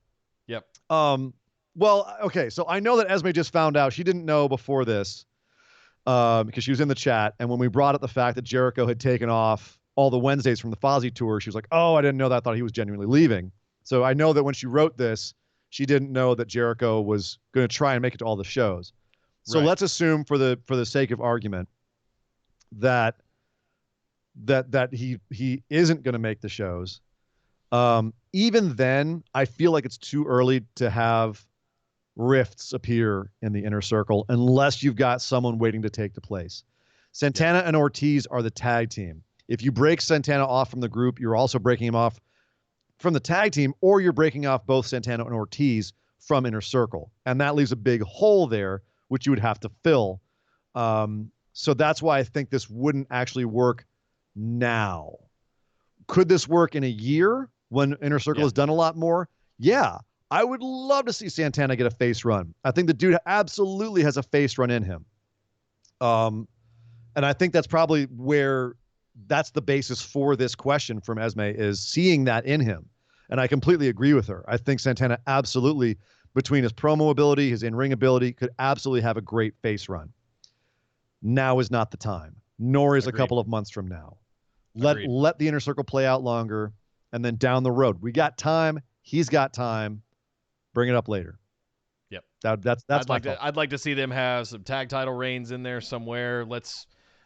Yep. Well, okay. So I know that Esme just found out. She didn't know before this because she was in the chat. And when we brought up the fact that Jericho had taken off all the Wednesdays from the Fozzy tour, she was like, oh, I didn't know that. I thought he was genuinely leaving. So I know that when she wrote this, she didn't know that Jericho was going to try and make it to all the shows. So Right. let's assume for the sake of argument that he isn't going to make the shows. Even then, I feel like it's too early to have rifts appear in the inner circle unless you've got someone waiting to take the place. Santana and Ortiz are the tag team. If you break Santana off from the group, you're also breaking him off from the tag team, or you're breaking off both Santana and Ortiz from inner circle. And that leaves a big hole there, which you would have to fill. So that's why I think this wouldn't actually work now. Could this work in a year when inner circle has done a lot more? Yeah. I would love to see Santana get a face run. I think the dude absolutely has a face run in him. And I think that's probably where that's the basis for this question from Esme, is seeing that in him. And I completely agree with her. I think Santana absolutely, between his promo ability, his in-ring ability, could absolutely have a great face run. Now is not the time, nor is Agreed. a couple of months from now. Let the inner circle play out longer, and then down the road. We got time. He's got time. Bring it up later. Yep. That's I'd like to see them have some tag title reigns in there somewhere.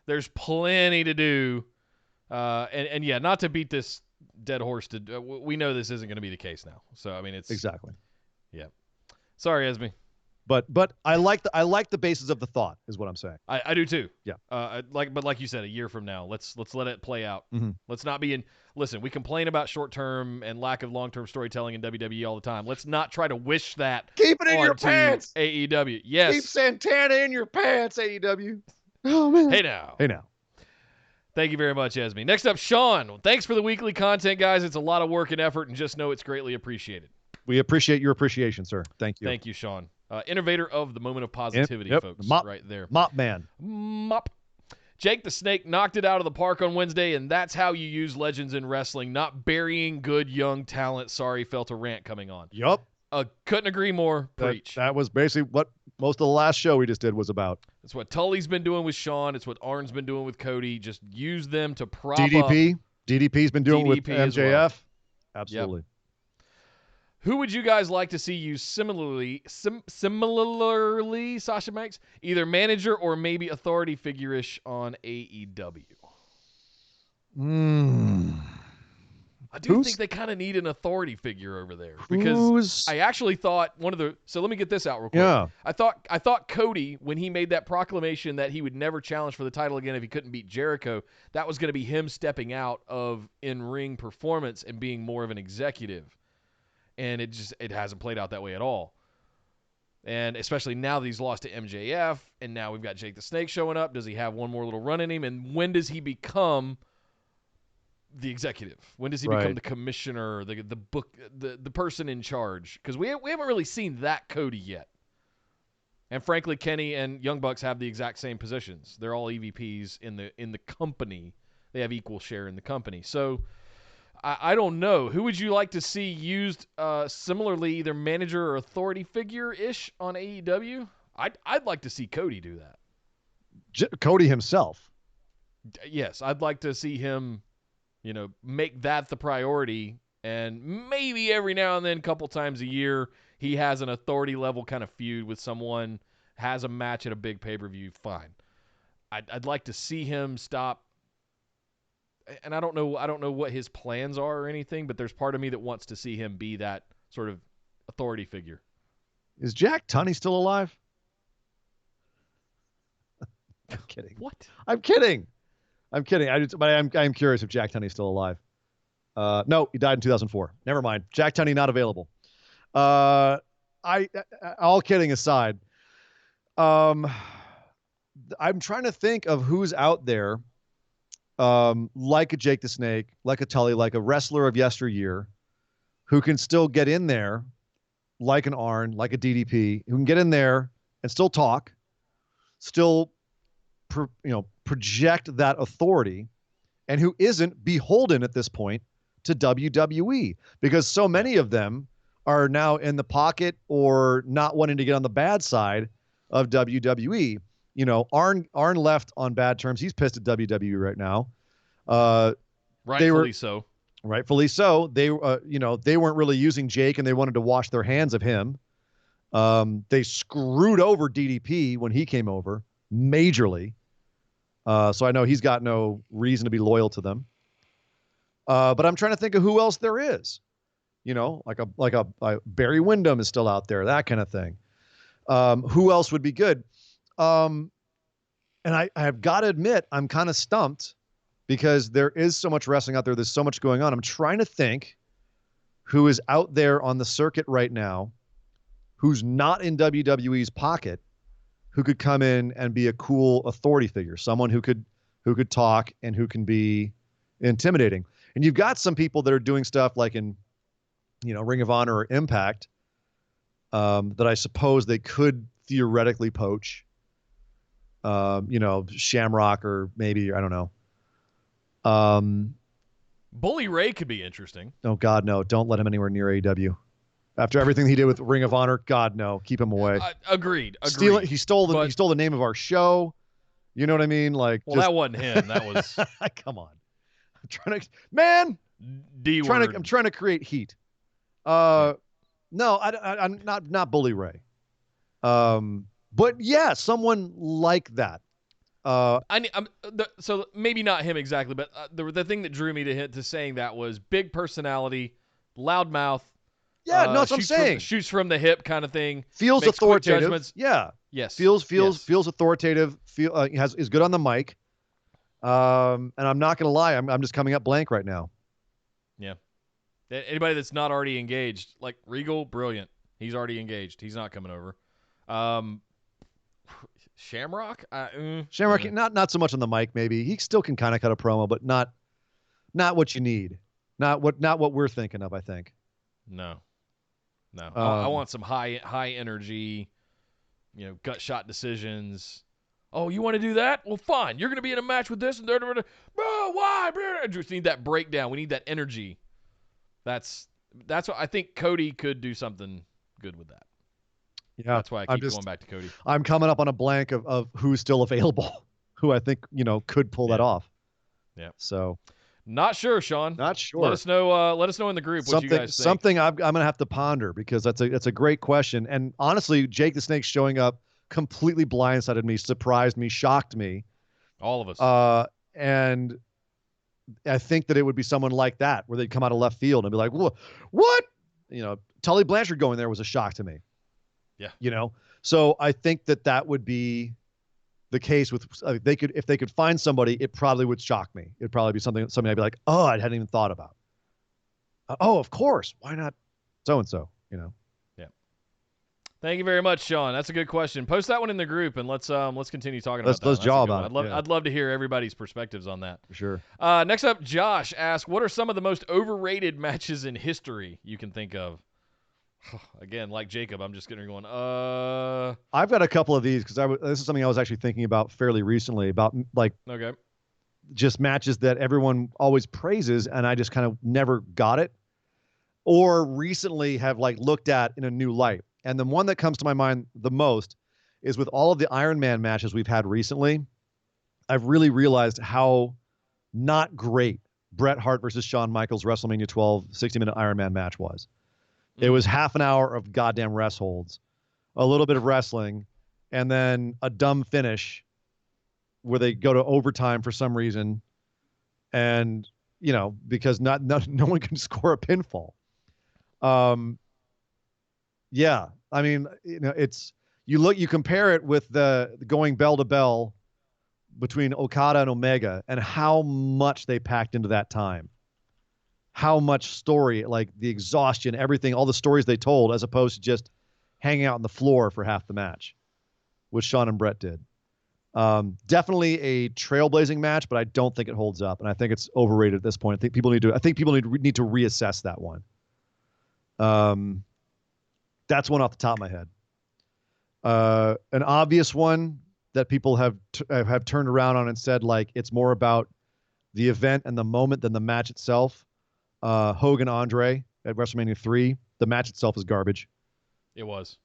There's plenty to do. And yeah, not to beat this dead horse. We know this isn't going to be the case now. So I mean, it's exactly. Yeah. Sorry, Esme. But I like the basis of the thought, is what I'm saying. I do too. Yeah. But like you said, a year from now, let's let it play out. Mm-hmm. Let's not be in. Listen, we complain about short term and lack of long term storytelling in WWE all the time. Let's not try to wish that. Keep it in your onto pants. AEW. Yes. Keep Santana in your pants, AEW. Oh man. Hey now. Thank you very much, Esme. Next up, Sean. Thanks for the weekly content, guys. It's a lot of work and effort, and just know it's greatly appreciated. We appreciate your appreciation, sir. Thank you. Thank you, Sean. Innovator of the moment of positivity, folks. Right there. Mop man. Mop. Jake the Snake knocked it out of the park on Wednesday, and that's how you use legends in wrestling, not burying good young talent. Sorry, felt a rant coming on. Yup. Couldn't agree more. Preach. That was basically what most of the last show we just did was about. That's what Tully's been doing with Sean. It's what Arn's been doing with Cody. Just use them to prop up. DDP's been doing with MJF. Well. Absolutely. Yep. Who would you guys like to see use similarly, Sasha Banks, either manager or maybe authority figure-ish on AEW? I do think they kind of need an authority figure over there, because I actually thought so let me get this out real quick. Yeah. I thought Cody, when he made that proclamation that he would never challenge for the title again if he couldn't beat Jericho, that was going to be him stepping out of in-ring performance and being more of an executive. And it hasn't played out that way at all. And especially now that he's lost to MJF, and now we've got Jake the Snake showing up. Does he have one more little run in him? And when does he become the executive? When does he become the commissioner, the person in charge? Because we haven't really seen that Cody yet. And frankly, Kenny and Young Bucks have the exact same positions. They're all EVPs in the company. They have equal share in the company. So I don't know. Who would you like to see used similarly, either manager or authority figure-ish on AEW? I'd like to see Cody do that. Cody himself. Yes, I'd like to see him, make that the priority, and maybe every now and then, a couple times a year, he has an authority level kind of feud with someone, has a match at a big pay-per-view. Fine. I'd like to see him stop. And I don't know what his plans are or anything, but there's part of me that wants to see him be that sort of authority figure. Is Jack Tunney still alive? I'm kidding. What? I'm kidding. I'm curious if Jack Tunney's still alive. No, he died in 2004. Never mind. Jack Tunney not available. All kidding aside, I'm trying to think of who's out there. Like a Jake the Snake, like a Tully, like a wrestler of yesteryear, who can still get in there, like an Arn, like a DDP, who can get in there and still talk, still, project that authority, and who isn't beholden at this point to WWE, because so many of them are now in the pocket or not wanting to get on the bad side of WWE. You know, Arn left on bad terms. He's pissed at WWE right now. Rightfully so. Rightfully so. They weren't really using Jake, and they wanted to wash their hands of him. They screwed over DDP when he came over majorly. So I know he's got no reason to be loyal to them. But I'm trying to think of who else there is. You know, like a Barry Windham is still out there, that kind of thing. Who else would be good? And I have got to admit, I'm kind of stumped because there is so much wrestling out there. There's so much going on. I'm trying to think who is out there on the circuit right now who's not in WWE's pocket, who could come in and be a cool authority figure, someone who could talk and who can be intimidating. And you've got some people that are doing stuff like in, you know, Ring of Honor or Impact, that I suppose they could theoretically poach. You know, Shamrock or maybe, I don't know. Bully Ray could be interesting. Oh God, no! Don't let him anywhere near AEW. After everything he did with Ring of Honor, God, no, keep him away. Agreed. He stole the name of our show. You know what I mean? Like, well, that wasn't him. That was. Come on, I'm trying to, man. I'm trying to create heat. No, I'm not Bully Ray. But yeah, someone like that. So maybe not him exactly, but the thing that drew me to saying that was big personality, loud mouth. Yeah, no, that's what I'm saying. Shoots from the hip kind of thing. Feels authoritative. Yeah. Yes. Feels authoritative. Is good on the mic. And I'm not gonna lie, I'm just coming up blank right now. Yeah. Anybody that's not already engaged, like Regal, brilliant. He's already engaged. He's not coming over. Shamrock? Shamrock, not so much on the mic. Maybe he still can kind of cut a promo, but not what you need. Not what we're thinking of. I think. No. I want some high energy, you know, gut shot decisions. Oh, you want to do that? Well, fine. You're going to be in a match with this and that. Bro, why? I just need that breakdown. We need that energy. That's what I think. Cody could do something good with that. Yeah, that's why I keep going back to Cody. I'm coming up on a blank of who's still available, who I think, you know, could pull that off. Yeah. So, not sure, Sean. Not sure. Let us know. Let us know in the group what you guys think. Something I'm gonna have to ponder, because that's a great question. And honestly, Jake the Snake showing up completely blindsided me, surprised me, shocked me. All of us. And I think that it would be someone like that, where they'd come out of left field and be like, "What?" You know, Tully Blanchard going there was a shock to me. Yeah. You know, so I think that would be the case with if they could find somebody, it probably would shock me. It'd probably be something I'd be like, oh, I hadn't even thought about. Oh, of course. Why not so-and-so, you know? Yeah. Thank you very much, Sean. That's a good question. Post that one in the group, and let's continue talking about that. Let's jaw about it. I'd love to hear everybody's perspectives on that. For sure. Next up, Josh asks, what are some of the most overrated matches in history you can think of? Again, like Jacob, I'm just going. I've got a couple of these, because this is something I was actually thinking about fairly recently, about like just matches that everyone always praises and I just kind of never got it, or recently have like looked at in a new light. And the one that comes to my mind the most is with all of the Iron Man matches we've had recently. I've really realized how not great Bret Hart versus Shawn Michaels WrestleMania 12 60-minute Iron Man match was. It was half an hour of goddamn rest holds, a little bit of wrestling, and then a dumb finish where they go to overtime for some reason. And, you know, because no one can score a pinfall. Yeah. I mean, you know, you compare it with the going bell to bell between Okada and Omega and how much they packed into that time. How much story, like the exhaustion, everything, all the stories they told, as opposed to just hanging out on the floor for half the match, which Shawn and Bret did. Definitely a trailblazing match, but I don't think it holds up, and I think it's overrated at this point. I think people need to reassess that one. That's one off the top of my head. An obvious one that people have turned around on and said, like, it's more about the event and the moment than the match itself. Hogan Andre at WrestleMania 3. The match itself is garbage. It was.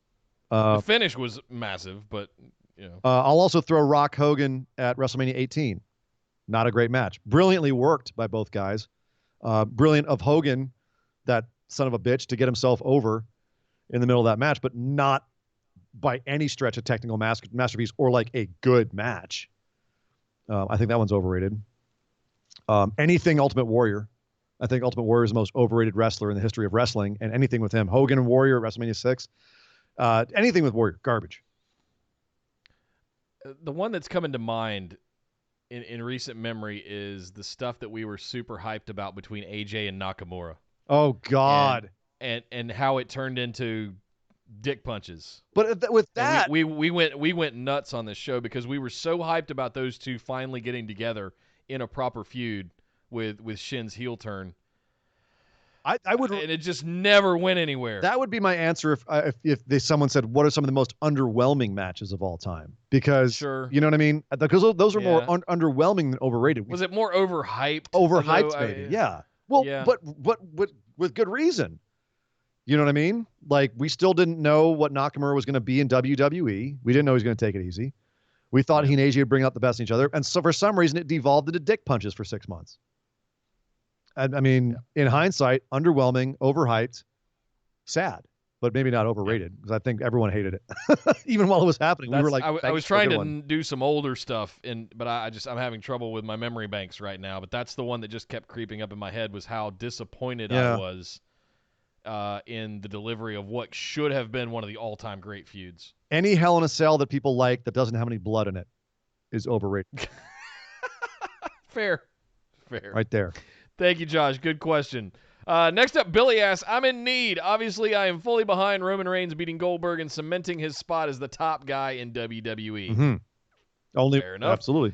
The finish was massive, but I'll also throw Rock Hogan at WrestleMania 18. Not a great match. Brilliantly worked by both guys. Brilliant of Hogan, that son of a bitch, to get himself over in the middle of that match, but not by any stretch a technical masterpiece or like a good match. I think that one's overrated. Anything Ultimate Warrior. I think Ultimate Warrior is the most overrated wrestler in the history of wrestling, and anything with him, Hogan and Warrior at WrestleMania 6, anything with Warrior, garbage. The one that's coming to mind in recent memory is the stuff that we were super hyped about between AJ and Nakamura. Oh God. And how it turned into dick punches. But with that, we went nuts on this show because we were so hyped about those two finally getting together in a proper feud with Shin's heel turn. I would, and it just never went anywhere. That would be my answer if someone said, "What are some of the most underwhelming matches of all time?" Because you know what I mean. Because those are more underwhelming than overrated. Was it more overhyped? Overhyped, maybe. Yeah. Well, but with good reason. You know what I mean? Like, we still didn't know what Nakamura was going to be in WWE. We didn't know he was going to take it easy. We thought he and AJ would bring out the best in each other, and so for some reason it devolved into dick punches for 6 months. I mean, in hindsight, underwhelming, overhyped, sad, but maybe not overrated because I think everyone hated it. Even while it was happening, we were like, I was trying to do some older stuff, but I'm having trouble with my memory banks right now. But that's the one that just kept creeping up in my head was how disappointed I was in the delivery of what should have been one of the all-time great feuds. Any Hell in a Cell that people like that doesn't have any blood in it is overrated. Fair. Right there. Thank you, Josh. Good question. Next up, Billy asks, I'm in need. Obviously, I am fully behind Roman Reigns beating Goldberg and cementing his spot as the top guy in WWE. Mm-hmm. Fair enough. Absolutely.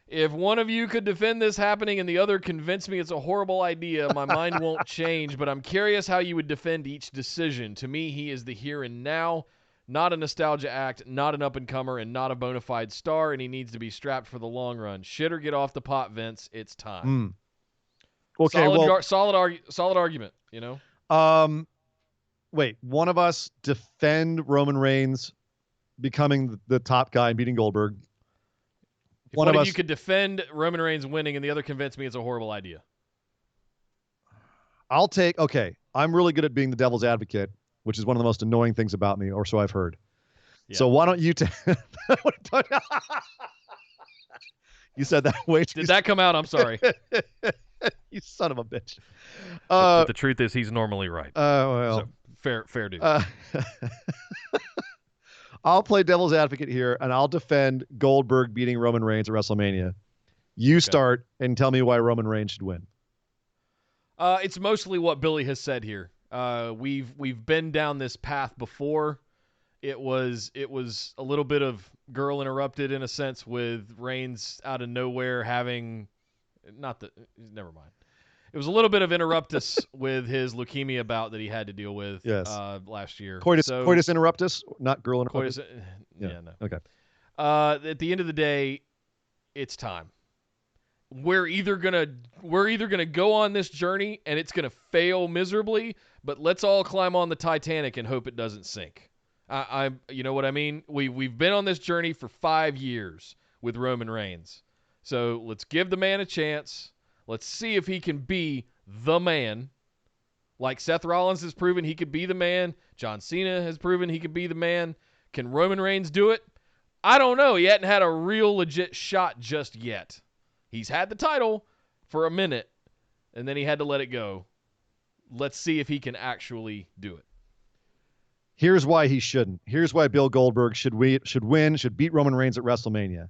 If one of you could defend this happening and the other convince me it's a horrible idea, my mind won't change, but I'm curious how you would defend each decision. To me, he is the here and now, not a nostalgia act, not an up-and-comer, and not a bona fide star, and he needs to be strapped for the long run. Shit or get off the pot, Vince. It's time. Okay, solid argument, you know? Wait, one of us defend Roman Reigns becoming the top guy and beating Goldberg. One of you could defend Roman Reigns winning and the other convince me it's a horrible idea. I'm really good at being the devil's advocate, which is one of the most annoying things about me, or so I've heard. Yeah. So why don't you You said that way too. Did that come out? I'm sorry. You son of a bitch. But the truth is he's normally right. Well. So, fair dude. I'll play devil's advocate here, and I'll defend Goldberg beating Roman Reigns at WrestleMania. You start and tell me why Roman Reigns should win. It's mostly what Billy has said here. We've been down this path before. It was a little bit of Girl Interrupted in a sense with Reigns out of nowhere having never mind. It was a little bit of Interruptus with his leukemia bout that he had to deal with last year. Coitus Interruptus, not Girl Interrupted. No. Okay. At the end of the day, it's time. We're either gonna go on this journey and it's gonna fail miserably, but let's all climb on the Titanic and hope it doesn't sink. You know what I mean? We've been on this journey for 5 years with Roman Reigns, so let's give the man a chance. Let's see if he can be the man. Like Seth Rollins has proven he could be the man. John Cena has proven he could be the man. Can Roman Reigns do it? I don't know. He hadn't had a real legit shot just yet. He's had the title for a minute, and then he had to let it go. Let's see if he can actually do it. Here's why he shouldn't. Here's why Bill Goldberg should beat Roman Reigns at WrestleMania.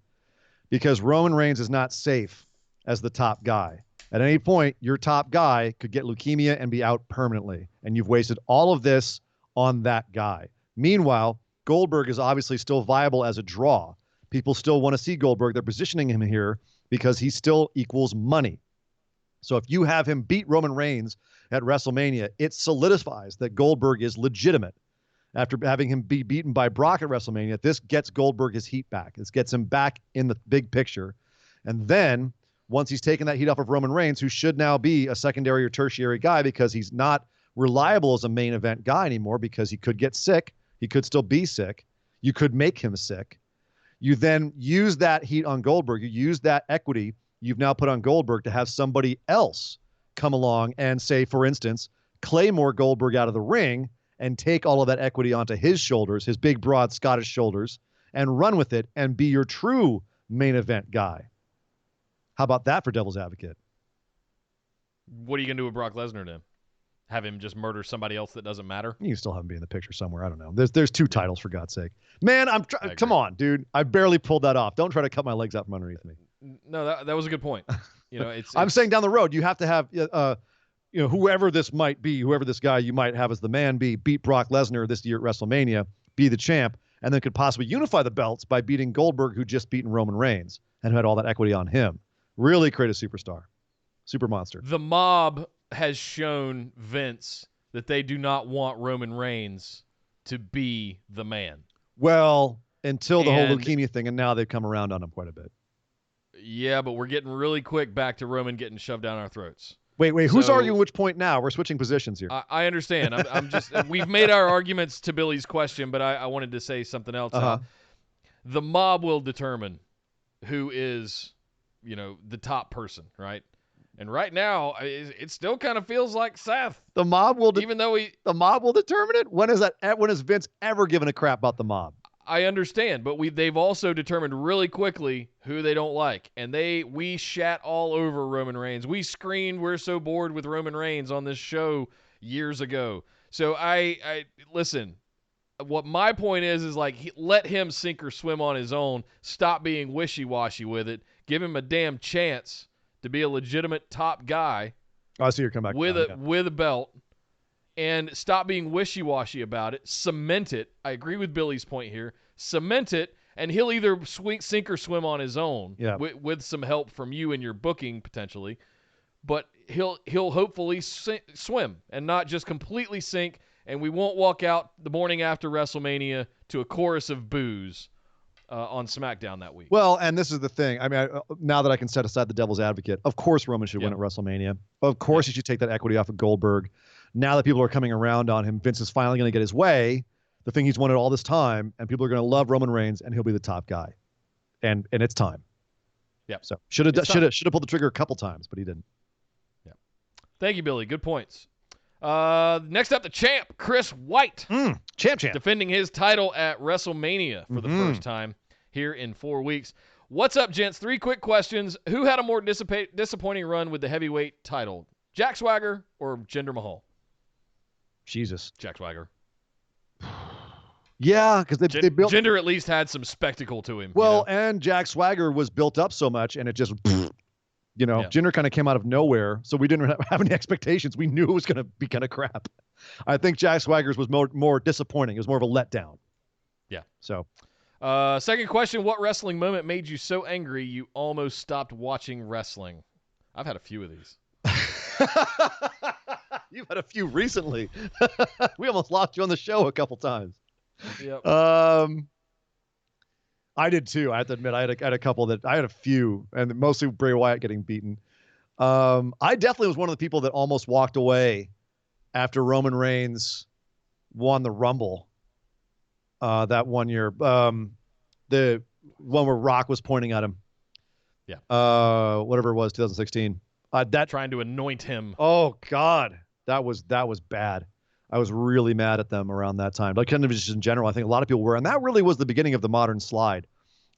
Because Roman Reigns is not safe as the top guy. At any point, your top guy could get leukemia and be out permanently, and you've wasted all of this on that guy. Meanwhile, Goldberg is obviously still viable as a draw. People still want to see Goldberg. They're positioning him here because he still equals money. So if you have him beat Roman Reigns at WrestleMania, it solidifies that Goldberg is legitimate. After having him be beaten by Brock at WrestleMania, this gets Goldberg his heat back. This gets him back in the big picture. And then once he's taken that heat off of Roman Reigns, who should now be a secondary or tertiary guy because he's not reliable as a main event guy anymore because he could get sick. He could still be sick. You could make him sick. You then use that heat on Goldberg. You use that equity you've now put on Goldberg to have somebody else come along and say, for instance, Claymore Goldberg out of the ring and take all of that equity onto his shoulders, his big, broad Scottish shoulders, and run with it and be your true main event guy. How about that for devil's advocate? What are you going to do with Brock Lesnar then? Have him just murder somebody else that doesn't matter? You can still have him be in the picture somewhere. I don't know. There's two titles, for God's sake. Man, come on, dude. I barely pulled that off. Don't try to cut my legs out from underneath me. No, that was a good point. I'm saying down the road, you have to have, whoever this might be, whoever this guy you might have as the man be, beat Brock Lesnar this year at WrestleMania, be the champ, and then could possibly unify the belts by beating Goldberg, who just beaten Roman Reigns and who had all that equity on him. Really create a superstar, super monster. The mob has shown Vince that they do not want Roman Reigns to be the man. Well, until the whole leukemia thing, and now they've come around on him quite a bit. Yeah, but we're getting really quick back to Roman getting shoved down our throats. Wait, who's arguing which point now? We're switching positions here. I understand. I'm just we've made our arguments to Billy's question, but I wanted to say something else. The mob will determine who is, the top person, right? And right now, it still kind of feels like Seth. The mob will, even though the mob will determine it. When has Vince ever given a crap about the mob? I understand, but they've also determined really quickly who they don't like, and we shat all over Roman Reigns. We screamed, "We're so bored with Roman Reigns" on this show years ago. So I listen. What my point is like let him sink or swim on his own. Stop being wishy-washy with it. Give him a damn chance to be a legitimate top guy. I see you're coming back with a belt, and stop being wishy-washy about it. Cement it. I agree with Billy's point here. Cement it, and he'll either sink or swim on his own with some help from you and your booking potentially. But he'll hopefully swim and not just completely sink. And we won't walk out the morning after WrestleMania to a chorus of boos on SmackDown that week. Well, and this is the thing. I mean, now that I can set aside the devil's advocate, of course Roman should win at WrestleMania. Of course he should take that equity off of Goldberg. Now that people are coming around on him, Vince is finally going to get his way, the thing he's wanted all this time, and people are going to love Roman Reigns, and he'll be the top guy. And it's time. Yeah. So should have pulled the trigger a couple times, but he didn't. Yeah. Thank you, Billy. Good points. Next up, the champ, Chris White. Champ. Defending his title at WrestleMania for the first time here in 4 weeks. What's up, gents? 3 quick questions. Who had a more disappointing run with the heavyweight title? Jack Swagger or Jinder Mahal? Jesus. Jack Swagger. Yeah, because they built... Jinder at least had some spectacle to him. Well, and Jack Swagger was built up so much, and it just... Jinder kind of came out of nowhere, so we didn't have any expectations. We knew it was going to be kind of crap. I think Jack Swagger's was more disappointing. It was more of a letdown. Yeah. So, second question, what wrestling moment made you so angry you almost stopped watching wrestling? I've had a few of these. You've had a few recently. We almost lost you on the show a couple times. Yep. I did too. I have to admit, I had a couple I had a few, and mostly Bray Wyatt getting beaten. I definitely was one of the people that almost walked away after Roman Reigns won the Rumble that one year. The one where Rock was pointing at him. Yeah. Whatever it was, 2016. Trying to anoint him. Oh God, that was bad. I was really mad at them around that time. Like kind of just in general, I think a lot of people were, and that really was the beginning of the modern slide,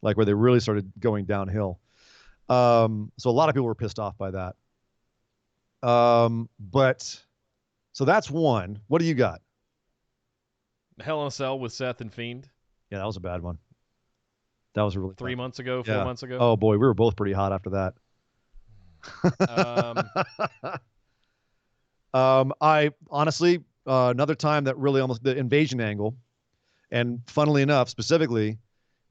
like where they really started going downhill. So a lot of people were pissed off by that. But so that's one. What do you got? Hell in a Cell with Seth and Fiend. Yeah, that was a bad one. That was really 3 months ago, 4 months ago. Oh boy, we were both pretty hot after that. I honestly, another time that really almost the invasion angle, and funnily enough, specifically,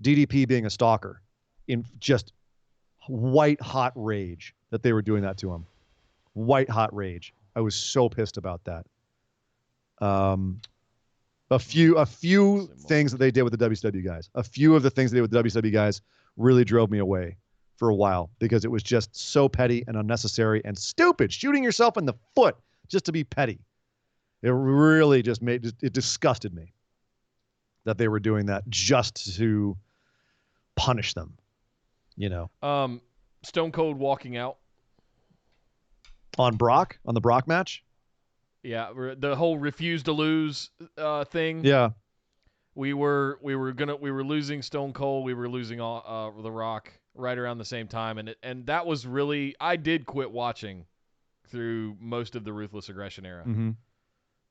DDP being a stalker, in just white hot rage that they were doing that to him. White hot rage. I was so pissed about that. A few things that they did with the WCW guys. A few of the things they did with the WCW guys really drove me away for a while because it was just so petty and unnecessary and stupid. Shooting yourself in the foot just to be petty. It really just it disgusted me that they were doing that just to punish them, you know. Stone Cold walking out On the Brock match. Yeah, the whole refuse to lose thing. Yeah. We were losing Stone Cold, we were losing The Rock right around the same time, and that was really, I did quit watching through most of the Ruthless Aggression era. Mm-hmm.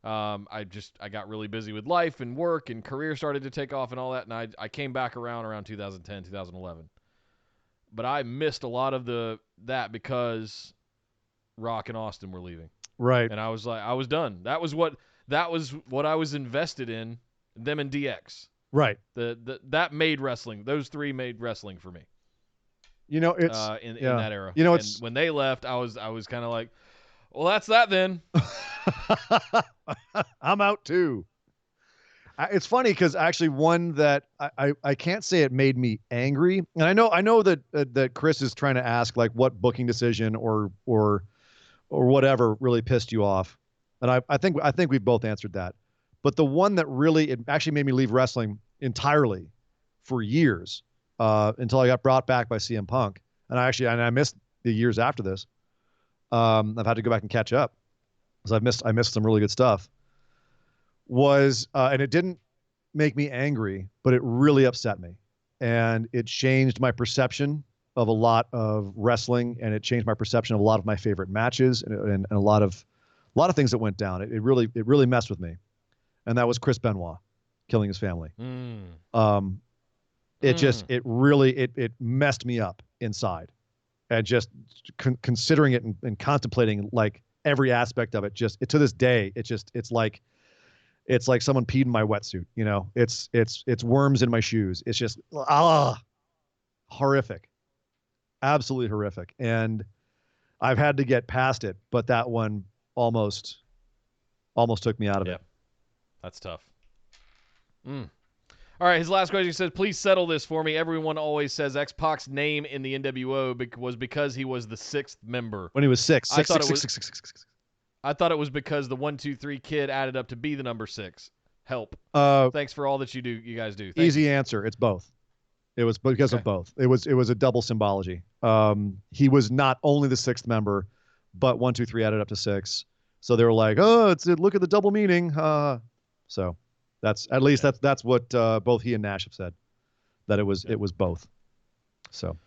I got really busy with life and work, and career started to take off and all that, and I came back around 2010, 2011. But I missed a lot of that because Rock and Austin were leaving. Right. And I was like, I was done. That was what I was invested in, them and DX. Right. That made wrestling. Those three made wrestling for me. You know, it's in that era. You know, and it's when they left, I was kind of like, well, that's that then. I'm out too. It's funny because actually one that I can't say it made me angry, and I know that Chris is trying to ask like what booking decision or whatever really pissed you off, and I think we both answered that. But the one that really it actually made me leave wrestling entirely for years until I got brought back by CM Punk, and I missed the years after this. I've had to go back and catch up because I missed some really good stuff. And it didn't make me angry, but it really upset me, and it changed my perception of a lot of wrestling, and it changed my perception of a lot of my favorite matches and a lot of things that went down. It really messed with me, and that was Chris Benoit killing his family. It really messed me up inside, and just considering it and contemplating like every aspect of it. Just to this day, it's like someone peed in my wetsuit. You know, it's worms in my shoes. It's just horrific, absolutely horrific. And I've had to get past it, but that one almost took me out of it. That's tough. All right, his last question says, please settle this for me. Everyone always says X-Pac's name in the NWO was because he was the sixth member. When he was six. I thought it was because the 1, 2, 3 kid added up to be the number 6. Help. Thanks for all that you guys do. Thank easy you. answer. It's both. It was because of both. It was a double symbology. He was not only the 6th member, but 1, 2, 3 added up to 6. So they were like, oh, look at the double meaning. So that's that's what both he and Nash have said, that it was both. So.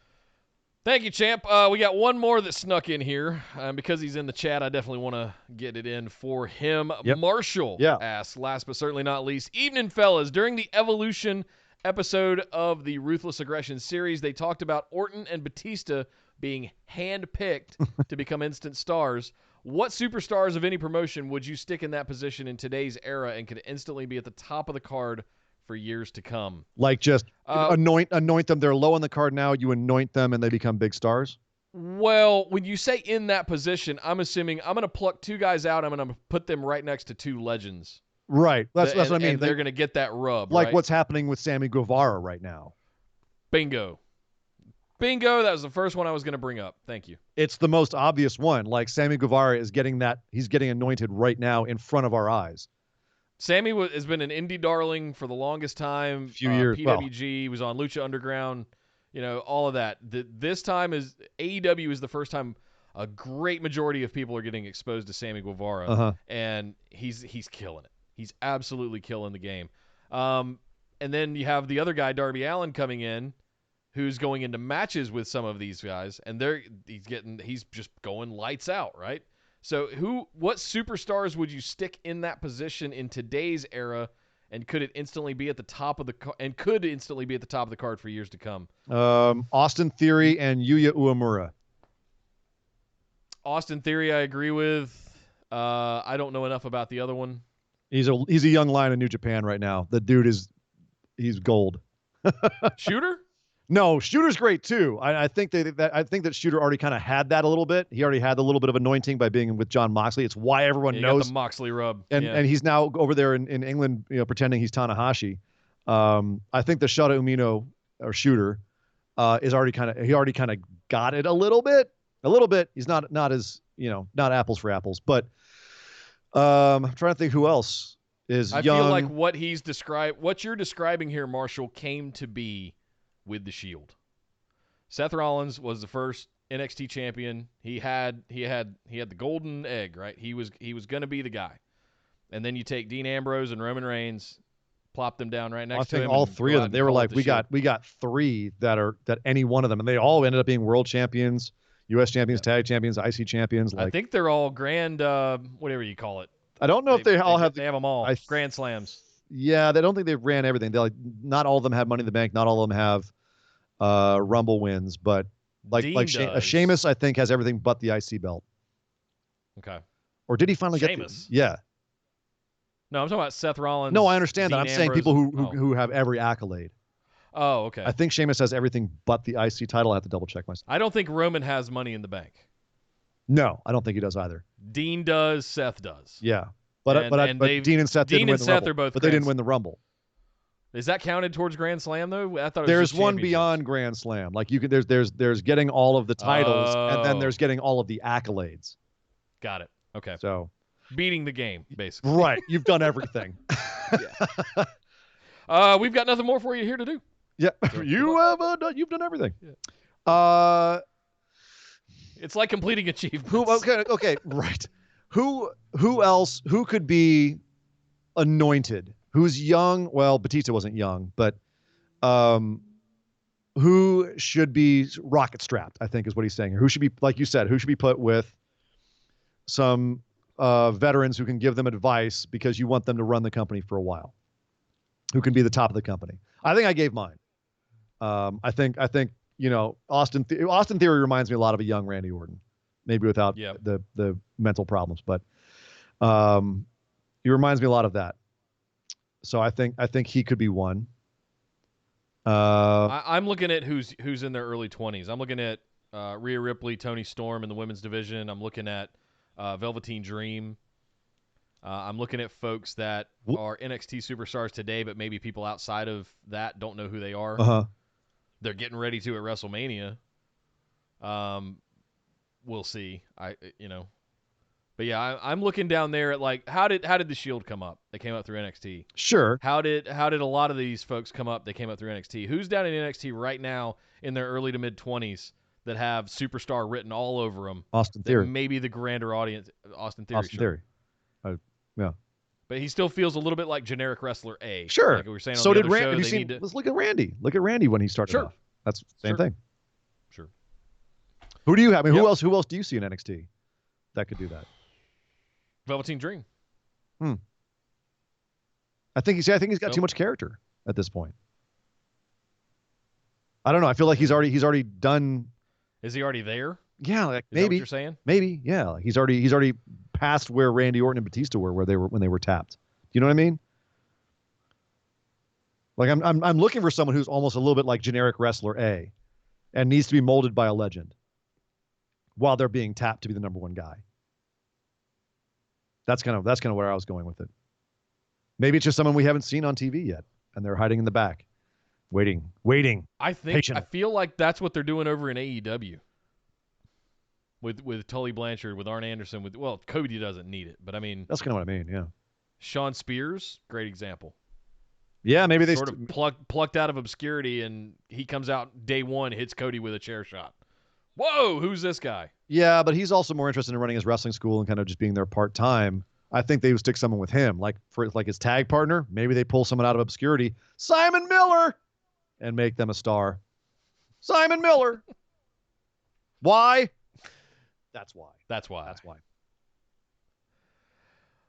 Thank you, champ. We got one more that snuck in here. Because he's in the chat, I definitely want to get it in for him. Yep. Marshall asks, last but certainly not least, evening, fellas. During the Evolution episode of the Ruthless Aggression series, they talked about Orton and Batista being hand-picked to become instant stars. What superstars of any promotion would you stick in that position in today's era and could instantly be at the top of the card for years to come? Like just anoint them. They're low on the card now. You anoint them and they become big stars. Well, when you say in that position, I'm assuming I'm going to pluck 2 guys out. I'm going to put them right next to 2 legends. Right. That's what I mean. And they're going to get that rub. Like right? what's happening with Sammy Guevara right now. Bingo. That was the first one I was going to bring up. Thank you. It's the most obvious one. Like Sammy Guevara is getting he's getting anointed right now in front of our eyes. Sammy has been an indie darling for the longest time. Few years. PWG was on Lucha Underground. You know, all of that. This time is AEW is the first time a great majority of people are getting exposed to Sammy Guevara, and he's killing it. He's absolutely killing the game. And then you have the other guy, Darby Allin, coming in, who's going into matches with some of these guys, and he's just going lights out, right? So what superstars would you stick in that position in today's era, and could instantly be at the top of the card for years to come? Austin Theory and Yuya Uemura. Austin Theory, I agree with. I don't know enough about the other one. He's a young lion in New Japan right now. The dude he's gold. Shooter? No, Shooter's great too. I think that Shooter already kind of had that a little bit. He already had a little bit of anointing by being with Jon Moxley. It's why everyone knows got the Moxley rub. And he's now over there in England, pretending he's Tanahashi. I think the Shota Umino or Shooter is already he already kind of got it a little bit. He's not as, not apples for apples, but I'm trying to think who else is I young. feel like what you're describing here, Marshall, came to be with the Shield. Seth Rollins was the first NXT champion. He had the golden egg, right? He was going to be the guy. And then you take Dean Ambrose and Roman Reigns, plop them down right next to him. I think all three of them, they were like, we got three that any one of them, and they all ended up being world champions, U.S. champions, tag champions, IC champions. I think they're all grand, whatever you call it. I don't know if they all have. They have them all. Grand slams. Yeah, they don't think they ran everything. They not all of them have Money in the Bank. Not all of them have Rumble wins, but Sheamus, I think, has everything but the IC belt. Okay. Or did he finally get Sheamus? Yeah. No, I'm talking about Seth Rollins. No, I understand Dean that. I'm saying people who have every accolade. Oh, okay. I think Sheamus has everything but the IC title. I have to double check myself. I don't think Roman has Money in the Bank. No, I don't think he does either. Dean does. Seth does. Yeah, but Dean and Seth didn't win the Rumble. Are both but they didn't win the Rumble. Is that counted towards Grand Slam though? I thought it was there's one beyond Grand Slam. Like you could, there's getting all of the titles, and then there's getting all of the accolades. Got it. Okay. So beating the game, basically. Right. You've done everything. We've got nothing more for you here to do. Yeah. So, you've done everything. Yeah. It's like completing achievements. Okay, right. Who else? Who could be anointed? Who's young? Well, Batista wasn't young, but who should be rocket strapped? I think is what he's saying. Who should be, like you said, who should be put with some veterans who can give them advice because you want them to run the company for a while? Who can be the top of the company? I think I gave mine. I think Austin Theory reminds me a lot of a young Randy Orton, maybe without the mental problems, but he reminds me a lot of that. So I think he could be one. I'm looking at who's in their early 20s. I'm looking at Rhea Ripley, Toni Storm in the women's division. I'm looking at Velveteen Dream. I'm looking at folks that are NXT superstars today, but maybe people outside of that don't know who they are. Uh-huh. They're getting ready to at WrestleMania. We'll see. But yeah, I'm looking down there at like how did the Shield come up? They came up through NXT. Sure. How did a lot of these folks come up? They came up through NXT. Who's down in NXT right now in their early to mid 20s that have superstar written all over them? Austin Theory. Maybe the grander audience. Austin Theory. Austin Theory. Yeah. But he still feels a little bit like generic wrestler A. Sure. Like we were saying so on the did other Randy. show, Let's look at Randy. Look at Randy when he started off. That's the same thing. Sure. Who do you have? I mean, who else do you see in NXT that could do that? Velveteen Dream. I think he's got too much character at this point. I don't know. I feel like he's already done. Is he already there? Yeah, like Is that what you're saying? Maybe, yeah. Like he's already past where Randy Orton and Batista were, when they were tapped. Do you know what I mean? Like I'm looking for someone who's almost a little bit like generic wrestler A, and needs to be molded by a legend, while they're being tapped to be the number one guy. That's kind of where I was going with it. Maybe it's just someone we haven't seen on TV yet, and they're hiding in the back, waiting. I feel like that's what they're doing over in AEW. With Tully Blanchard, with Arn Anderson, Cody doesn't need it, but I mean that's kind of what I mean. Yeah. Shawn Spears, great example. Yeah, maybe they sort of plucked out of obscurity, and he comes out day one, hits Cody with a chair shot. Whoa, who's this guy? Yeah, but he's also more interested in running his wrestling school and kind of just being there part-time. I think they would stick someone with him, like for his tag partner. Maybe they pull someone out of obscurity, Simon Miller, and make them a star. Simon Miller. Why? That's why.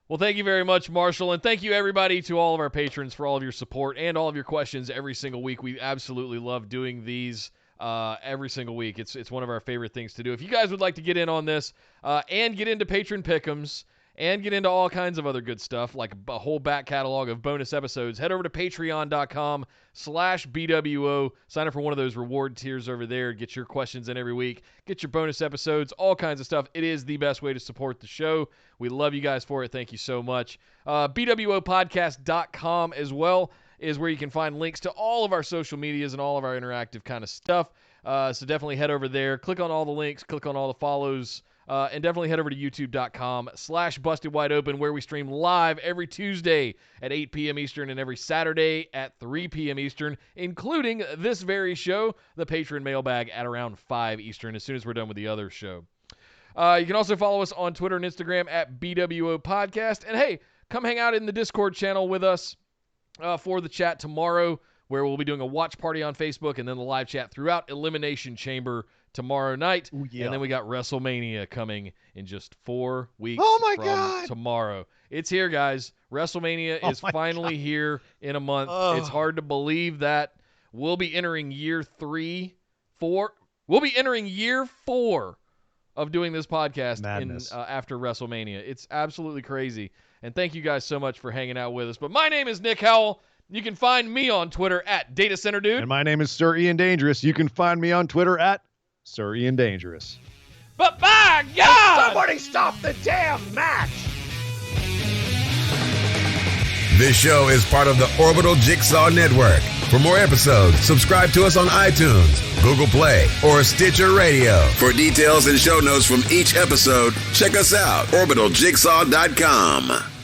Well, thank you very much, Marshall, and thank you, everybody, to all of our patrons for all of your support and all of your questions every single week. We absolutely love doing these every single week. It's one of our favorite things to do. If you guys would like to get in on this and get into Patron Pick'ems and get into all kinds of other good stuff, like a whole back catalog of bonus episodes, head over to patreon.com/BWO. Sign up for one of those reward tiers over there. Get your questions in every week. Get your bonus episodes, all kinds of stuff. It is the best way to support the show. We love you guys for it. Thank you so much. BWOpodcast.com as well. is where you can find links to all of our social medias and all of our interactive kind of stuff. So definitely head over there, click on all the links, click on all the follows, and definitely head over to youtube.com/bustedwideopen, where we stream live every Tuesday at 8 p.m. Eastern and every Saturday at 3 p.m. Eastern, including this very show, the Patron Mailbag, at around 5 Eastern, as soon as we're done with the other show. You can also follow us on Twitter and Instagram at BWO Podcast. And hey, come hang out in the Discord channel with us for the chat tomorrow, where we'll be doing a watch party on Facebook and then the live chat throughout Elimination Chamber tomorrow night. Ooh, yeah. And then we got WrestleMania coming in just 4 weeks from God. tomorrow. It's here, guys. WrestleMania is finally here in a month. It's hard to believe that we'll be entering year 4 of doing this podcast after WrestleMania. It's absolutely crazy. And thank you guys so much for hanging out with us. But my name is Nick Howell. You can find me on Twitter at DataCenterDude. And my name is Sir Ian Dangerous. You can find me on Twitter at Sir Ian Dangerous. But by God! Somebody stop the damn match! This show is part of the Orbital Jigsaw Network. For more episodes, subscribe to us on iTunes, Google Play, or Stitcher Radio. For details and show notes from each episode, check us out, orbitaljigsaw.com.